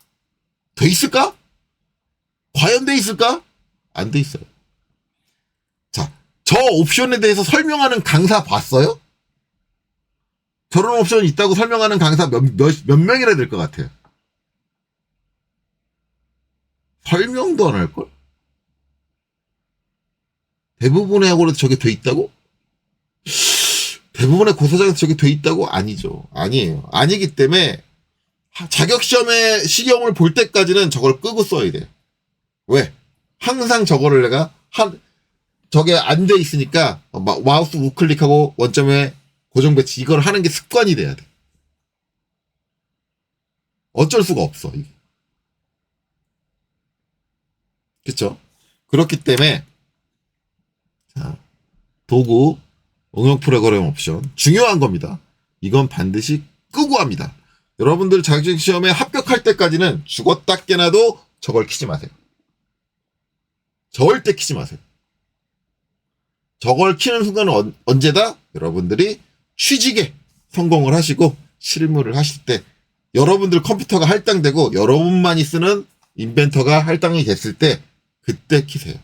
돼 있을까? 과연 돼 있을까? 안 돼 있어요. 자, 저 옵션에 대해서 설명하는 강사 봤어요? 저런 옵션이 있다고 설명하는 강사 몇 명이나 될 것 같아요? 설명도 안 할걸? 대부분의 학원에서 저게 돼 있다고? 대부분의 고사장에서 저게 돼 있다고? 아니죠. 아니에요. 아니기 때문에 자격시험의 시험을 볼 때까지는 저걸 끄고 써야 돼요. 왜? 항상 저거를 내가 저게 안 돼 있으니까 마우스 우클릭하고 원점에 고정 배치 이걸 하는 게 습관이 돼야 돼. 어쩔 수가 없어. 이게. 그렇죠? 그렇기 때문에 자, 도구 응용 프로그램 옵션 중요한 겁니다. 이건 반드시 끄고 합니다. 여러분들 자격증 시험에 합격할 때까지는 죽었다 깨나도 저걸 키지 마세요. 절대 키지 마세요. 저걸 키는 순간은 언제다? 여러분들이 취직에 성공을 하시고 실무를 하실 때 여러분들 컴퓨터가 할당되고 여러분만이 쓰는 인벤터가 할당이 됐을 때 그때 키세요.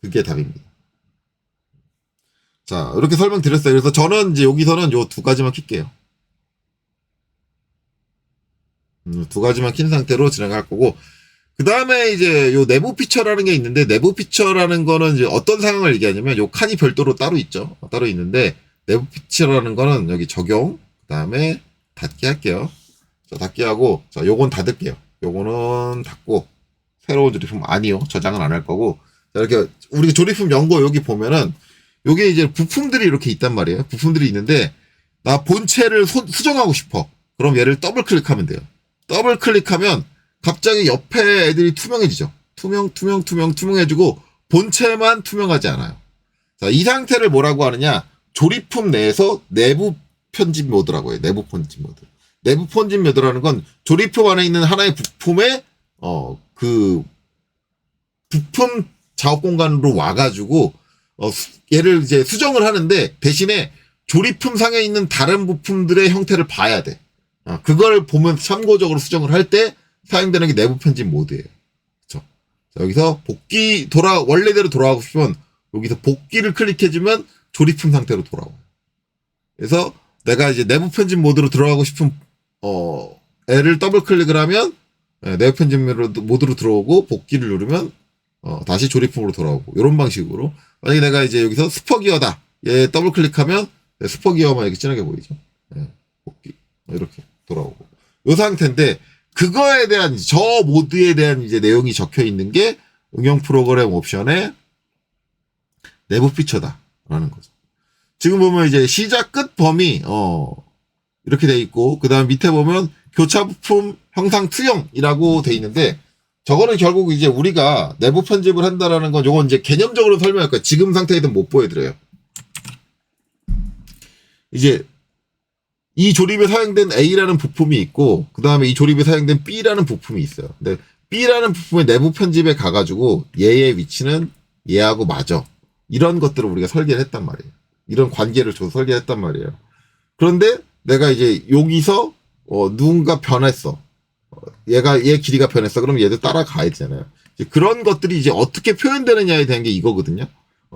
그게 답입니다. 자, 이렇게 설명드렸어요. 그래서 저는 이제 여기서는 요 두 가지만 킬게요. 두 가지만 킨 상태로 진행할 거고, 그 다음에 이제 요 내부 피처라는 게 있는데, 내부 피처라는 거는 이제 어떤 상황을 얘기하냐면, 요 칸이 별도로 따로 있죠. 따로 있는데, 내부 피처라는 거는 여기 적용, 그 다음에 닫기 할게요. 자, 닫기 하고, 자, 요건 닫을게요. 요거는 닫고, 새로운 조립품 아니요. 저장은 안 할 거고, 자, 이렇게, 우리 조립품 연고 여기 보면은, 요게 이제 부품들이 이렇게 있단 말이에요. 부품들이 있는데, 나 본체를 수정하고 싶어. 그럼 얘를 더블 클릭하면 돼요. 더블 클릭하면 갑자기 옆에 애들이 투명해지죠. 투명해지고 본체만 투명하지 않아요. 자, 이 상태를 뭐라고 하느냐? 조립품 내에서 내부 편집 모드라고 해요. 내부 편집 모드. 내부 편집 모드라는 건 조립품 안에 있는 하나의 부품에 그 부품 작업 공간으로 와가지고 얘를 이제 수정을 하는데 대신에 조립품 상에 있는 다른 부품들의 형태를 봐야 돼. 그걸 보면 참고적으로 수정을 할 때 사용되는 게 내부 편집 모드예요. 그렇죠? 자, 여기서 원래대로 돌아가고 싶으면 여기서 복귀를 클릭해주면 조립품 상태로 돌아와요. 그래서 내가 이제 내부 편집 모드로 들어가고 싶은 애를 더블 클릭을 하면 내부 편집 모드로 들어오고 복귀를 누르면 다시 조립품으로 돌아오고 이런 방식으로 만약에 내가 이제 여기서 스퍼기어다 얘 더블 클릭하면 스퍼기어만 이렇게 진하게 보이죠. 복귀 이렇게 돌아오고 이 상태인데 그거에 대한 저 모드에 대한 이제 내용이 적혀 있는 게 응용 프로그램 옵션의 내부 피처다라는 거죠. 지금 보면 이제 시작 끝 범위 이렇게 돼 있고 그다음 밑에 보면 교차 부품 형상 투영이라고 돼 있는데 저거는 결국 이제 우리가 내부 편집을 한다라는 건 요건 이제 개념적으로 설명할 거예요. 지금 상태에는 못 보여드려요. 이제 이 조립에 사용된 A라는 부품이 있고 그 다음에 이 조립에 사용된 B라는 부품이 있어요. 근데 B라는 부품의 내부 편집에 가가지고 얘의 위치는 얘하고 맞아. 이런 것들을 우리가 설계를 했단 말이에요. 이런 관계를 줘서 설계를 했단 말이에요. 그런데 내가 이제 여기서 누군가 변했어. 얘 길이가 변했어. 그럼 얘도 따라가야 되잖아요. 그런 것들이 이제 어떻게 표현되느냐에 대한 게 이거거든요.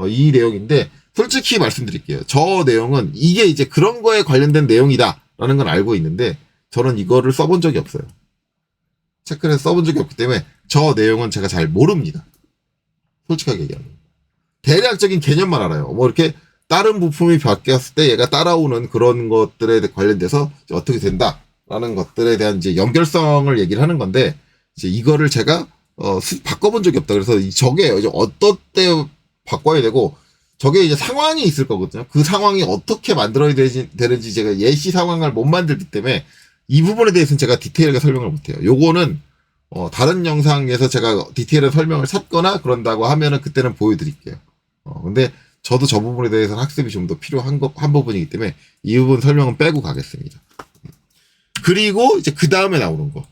이 내용인데 솔직히 말씀드릴게요. 저 내용은 이게 이제 그런 거에 관련된 내용이다라는 건 알고 있는데 저는 이거를 써본 적이 없어요. 체크를 해서 써본 적이 없기 때문에 저 내용은 제가 잘 모릅니다. 솔직하게 얘기하면. 대략적인 개념만 알아요. 뭐 이렇게 다른 부품이 바뀌었을 때 얘가 따라오는 그런 것들에 관련돼서 어떻게 된다라는 것들에 대한 이제 연결성을 얘기를 하는 건데, 이제 이거를 제가 바꿔본 적이 없다. 그래서 저게 이제 어떤 때 바꿔야 되고, 저게 이제 상황이 있을 거거든요. 그 상황이 어떻게 만들어야 되는지 제가 예시 상황을 못 만들기 때문에 이 부분에 대해서는 제가 디테일하게 설명을 못해요. 요거는 다른 영상에서 제가 디테일한 설명을 찾거나 그런다고 하면은 그때는 보여드릴게요. 근데 저도 저 부분에 대해서는 학습이 좀 더 필요한 한 부분이기 때문에 이 부분 설명은 빼고 가겠습니다. 그리고 이제 그 다음에 나오는 거.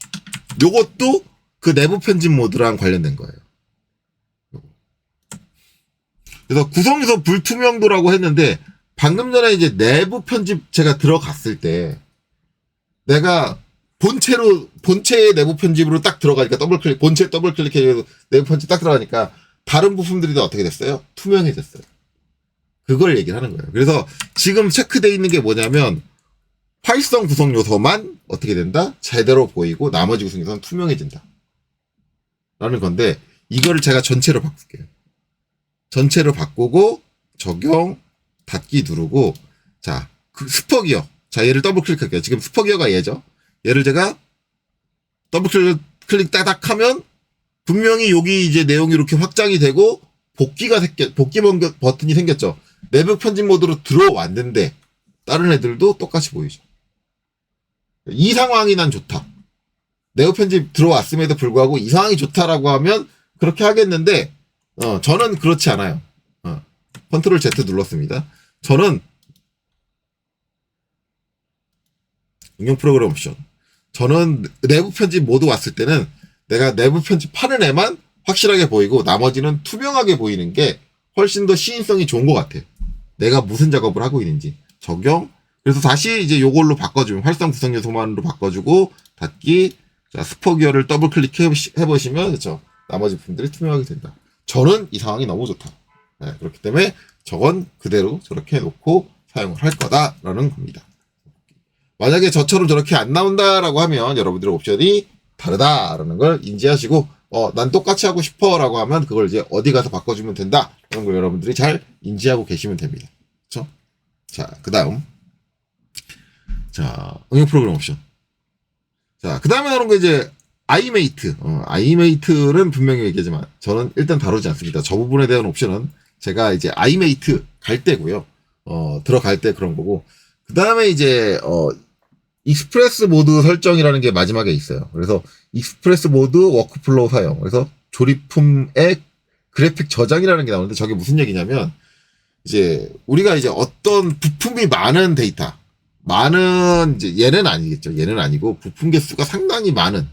요것도 그 내부 편집 모드랑 관련된 거예요. 그래서 구성에서 불투명도라고 했는데, 방금 전에 이제 내부 편집 제가 들어갔을 때, 내가 본체의 내부 편집으로 딱 들어가니까 본체 더블 클릭해서 내부 편집 딱 들어가니까 다른 부품들이 다 어떻게 됐어요? 투명해졌어요. 그걸 얘기를 하는 거예요. 그래서 지금 체크되어 있는 게 뭐냐면, 활성 구성 요소만 어떻게 된다? 제대로 보이고 나머지 구성 요소는 투명해진다. 라는 건데, 이거를 제가 전체로 바꿀게요. 전체로 바꾸고 적용 닫기 누르고, 자, 그 스퍼기어, 자, 얘를 더블 클릭할게요. 지금 스퍼기어가 얘죠. 얘를 제가 더블 클릭 따닥 하면 분명히 여기 이제 내용이 이렇게 확장이 되고 복귀 버튼이 생겼죠. 내부 편집 모드로 들어왔는데 다른 애들도 똑같이 보이죠. 이 상황이 난 좋다. 내부 편집 들어왔음에도 불구하고 이 상황이 좋다라고 하면 그렇게 하겠는데, 저는 그렇지 않아요. 컨트롤 Z 눌렀습니다. 저는 응용 프로그램 옵션. 저는 내부 편집 모드 왔을 때는 내가 내부 편집하는 애만 확실하게 보이고 나머지는 투명하게 보이는 게 훨씬 더 시인성이 좋은 것 같아요. 내가 무슨 작업을 하고 있는지. 적용. 그래서 다시 이제 요걸로 바꿔주면 활성 구성 요소만으로 바꿔주고 닫기. 자, 스포기어를 더블 클릭해보시면 그렇죠. 나머지 부분들이 투명하게 된다. 저는 이 상황이 너무 좋다. 네, 그렇기 때문에 저건 그대로 저렇게 해놓고 사용을 할 거다라는 겁니다. 만약에 저처럼 저렇게 안 나온다라고 하면 여러분들의 옵션이 다르다라는 걸 인지하시고, 난 똑같이 하고 싶어라고 하면 그걸 이제 어디 가서 바꿔주면 된다라는 걸 여러분들이 잘 인지하고 계시면 됩니다. 그렇죠? 자, 그 다음. 자, 응용 프로그램 옵션. 자, 그 다음에 나오는 거 이제 아이메이트. 아이메이트는 분명히 얘기하지만 저는 일단 다루지 않습니다. 저 부분에 대한 옵션은 제가 이제 아이메이트 갈 때고요. 들어갈 때 그런 거고. 그 다음에 이제 익스프레스 모드 설정이라는 게 마지막에 있어요. 그래서 익스프레스 모드 워크플로우 사용. 그래서 조립품의 그래픽 저장이라는 게 나오는데 저게 무슨 얘기냐면, 이제 우리가 이제 어떤 부품이 많은 데이터, 이제 얘는 아니겠죠. 얘는 아니고 부품 개수가 상당히 많은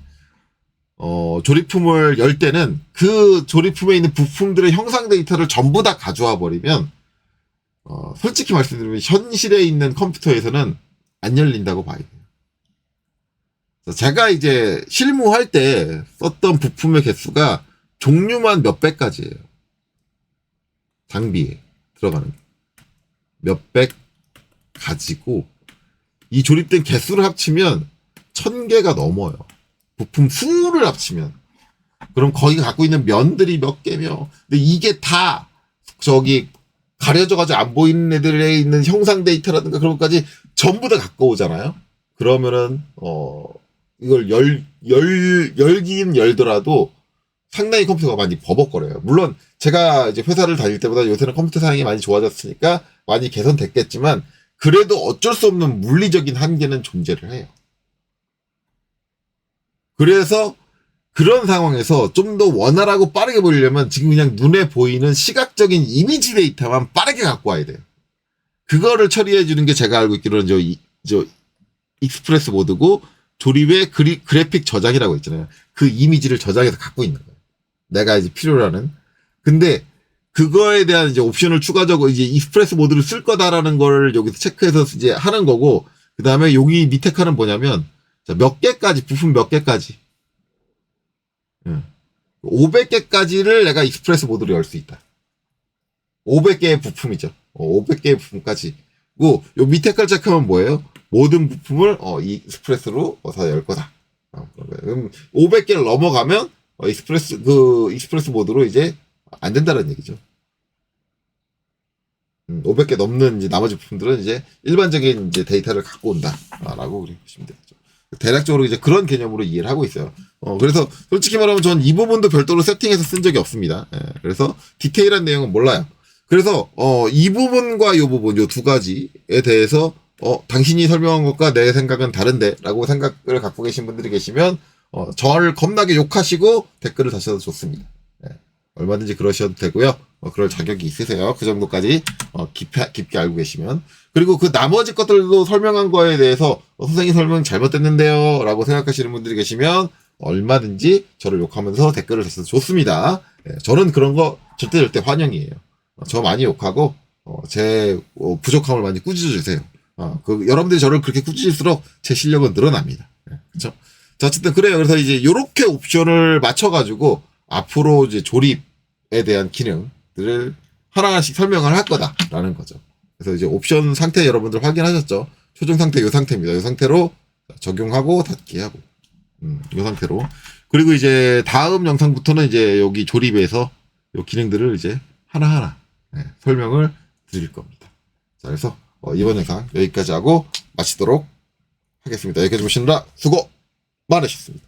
조립품을 열 때는 그 조립품에 있는 부품들의 형상 데이터를 전부 다 가져와 버리면 솔직히 말씀드리면 현실에 있는 컴퓨터에서는 안 열린다고 봐야 돼요. 제가 이제 실무할 때 썼던 부품의 개수가 종류만 몇백 가지예요. 장비에 들어가는 몇백 가지고 이 조립된 개수를 합치면 1000개가 넘어요. 부품 수를 합치면. 그럼 거기 갖고 있는 면들이 몇 개며, 근데 이게 다 저기 가려져가지고 안 보이는 애들에 있는 형상 데이터라든가 그런 것까지 전부 다 갖고 오잖아요. 그러면은 이걸 열긴 열더라도 상당히 컴퓨터가 많이 버벅거려요. 물론 제가 이제 회사를 다닐 때보다 요새는 컴퓨터 사양이 많이 좋아졌으니까 많이 개선됐겠지만 그래도 어쩔 수 없는 물리적인 한계는 존재를 해요. 그래서 그런 상황에서 좀 더 원활하고 빠르게 보이려면 지금 그냥 눈에 보이는 시각적인 이미지 데이터만 빠르게 갖고 와야 돼요. 그거를 처리해 주는 게 제가 알고 있기로는 저 익스프레스 모드고, 조립의 그래픽 저장이라고 있잖아요. 그 이미지를 저장해서 갖고 있는 거예요. 내가 이제 필요로 하는. 근데 그거에 대한 이제 옵션을 추가적으로 이제 익스프레스 모드를 쓸 거다라는 걸 여기서 체크해서 이제 하는 거고, 그 다음에 여기 밑에 칸은 뭐냐면, 자, 몇 개까지, 부품 몇 개까지. 500개까지를 내가 익스프레스 모드로 열 수 있다. 500개의 부품이죠. 500개의 부품까지. 요 밑에 걸 체크하면 뭐예요? 모든 부품을 이 익스프레스로 다 열 거다. 그럼 500개를 넘어가면 익스프레스 모드로 이제 안 된다는 얘기죠. 500개 넘는 이제 나머지 부품들은 이제 일반적인 이제 데이터를 갖고 온다라고 보시면 되겠죠. 대략적으로 이제 그런 개념으로 이해를 하고 있어요. 그래서 솔직히 말하면 전 이 부분도 별도로 세팅해서 쓴 적이 없습니다. 예, 그래서 디테일한 내용은 몰라요. 그래서 이 부분과 이 부분, 요 두 가지에 대해서 당신이 설명한 것과 내 생각은 다른데라고 생각을 갖고 계신 분들이 계시면 저를 겁나게 욕하시고 댓글을 다셔도 좋습니다. 예, 얼마든지 그러셔도 되고요. 그럴 자격이 있으세요. 그 정도까지 깊게 알고 계시면. 그리고 그 나머지 것들도 설명한 거에 대해서 선생님 설명 잘못됐는데요 라고 생각하시는 분들이 계시면 얼마든지 저를 욕하면서 댓글을 다셔도 좋습니다. 예, 저는 그런 거 절대 환영이에요. 저 많이 욕하고 제 부족함을 많이 꾸짖어주세요. 여러분들이 저를 그렇게 꾸짖을수록 제 실력은 늘어납니다. 예, 그렇죠? 자, 어쨌든 그래요. 그래서 이제 요렇게 옵션을 맞춰가지고 앞으로 이제 조립에 대한 기능들을 하나하나씩 설명을 할 거다라는 거죠. 그래서 이제 옵션 상태 여러분들 확인하셨죠? 최종 상태 요 상태입니다. 요 상태로 적용하고 닫기 하고 요 상태로. 그리고 이제 다음 영상부터는 이제 여기 조립에서 요 기능들을 이제 하나하나 설명을 드릴 겁니다. 자, 그래서 이번 영상 여기까지 하고 마치도록 하겠습니다. 여기까지 보시느라 수고 많으셨습니다.